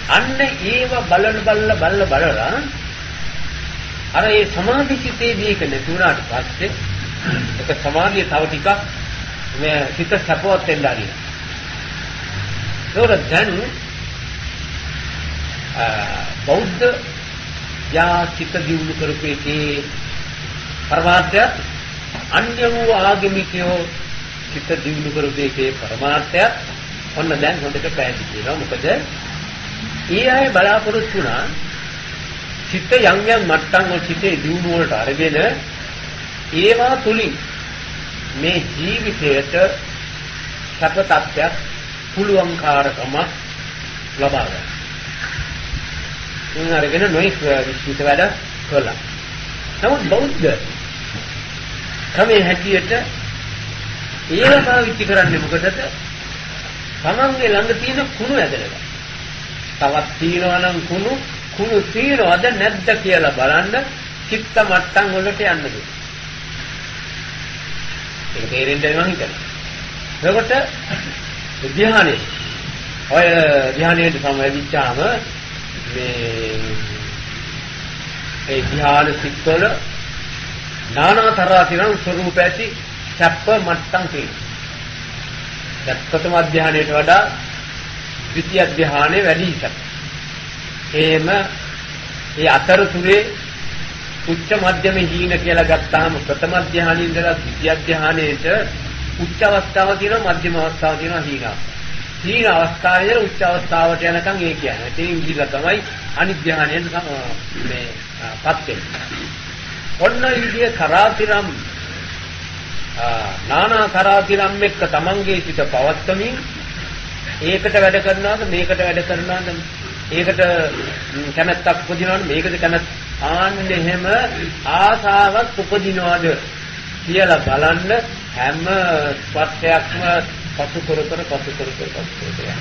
[SPEAKER 1] අන්න ඒව බලලා අර ඒ සමාධි සිතේදී ඒක නැතුණාට පස්සේ ඒක සමාධිය තව ටිකක් මේ සිත සපවත් වෙන්න ආරිය. ඒකට දැන් බෞද්ධ යා සිත දියුණු කරපු එකේ පරමාර්ථය අන්‍ය වූ ආගමිකයෝ සිත දියුණු කරපු එකේ පරමාර්ථය ඔන්න දැන් හොඳට පැහැදිලි වෙනවා. මොකද ඒ අය බලාපොරොත්තු වුණා සිත යම් යම් මට්ටම් වල සිතේ දියුණුව වලට අරගෙන ඒවා තුලින් මේ ජීවිතයට සැප තත්ත්වයක් පුළුවන්කාරකම ලබා ගන්න. අරගෙන නොයික් විශ්ිත වැඩ කළා. නමුත් බෞද්ධ ක්‍රමයේ හැටියට ඒව පාවිච්චි කරන්නේ මොකටද? තමන්ගේ ළඟ තියෙන කුණු ඇදලා. තවත් තියෙනවා නම් කුණු තියෙනවද නැද්ද කියලා බලන්න චිත්ත මට්ටම් වලට යන්න දුන්න. ඒක තේරෙන්නේ මම හිතනවා. එතකොට ධ්‍යානෙ ඔය ධ්‍යානයේ සමවැදිච්චාම ඒ ධ්‍යාන සිත්වල නානා තරතිරන් ස්වરૂප ඇති සැප මට්ටම් තියෙනවා. ප්‍රථම ධ්‍යානයට වඩා ද්විතිය ධ්‍යානෙ වැඩි සැප. එහෙම ඒ අතරතුරේ උච්ච මධ්‍යම හීන කියලා ගත්තාම ප්‍රථම ධ්‍යානෙ ඉඳලා ද්විතිය ධ්‍යානෙට උච්ච අවස්ථාව තියෙනවා මධ්‍යම අවස්ථාව තියෙනවා හීන. හීන අවස්ථාවේ උච්ච අවස්ථාවට යනකම් ඒ කියන්නේ. ඉතින් ගිහිල්ලා තමයි අනිත් ධ්‍යානයෙන් මේපත් වෙන්නේ. ඔන්න විදිය කරාතිරම් නානා කරාතිරම් එක්ක තමන්ගේ සිත පවත්වමින් ඒකට වැඩ කරනවාද මේකට වැඩ කරනවාද ඒකට කැමැත්තක් උපදිනවද මේකට කැමැත්ත ආන්නේ එහෙම ආසාවක් උපදිනවද කියලා බලන්න හැම ස්පර්ශයක්ම පසු කර යනවා.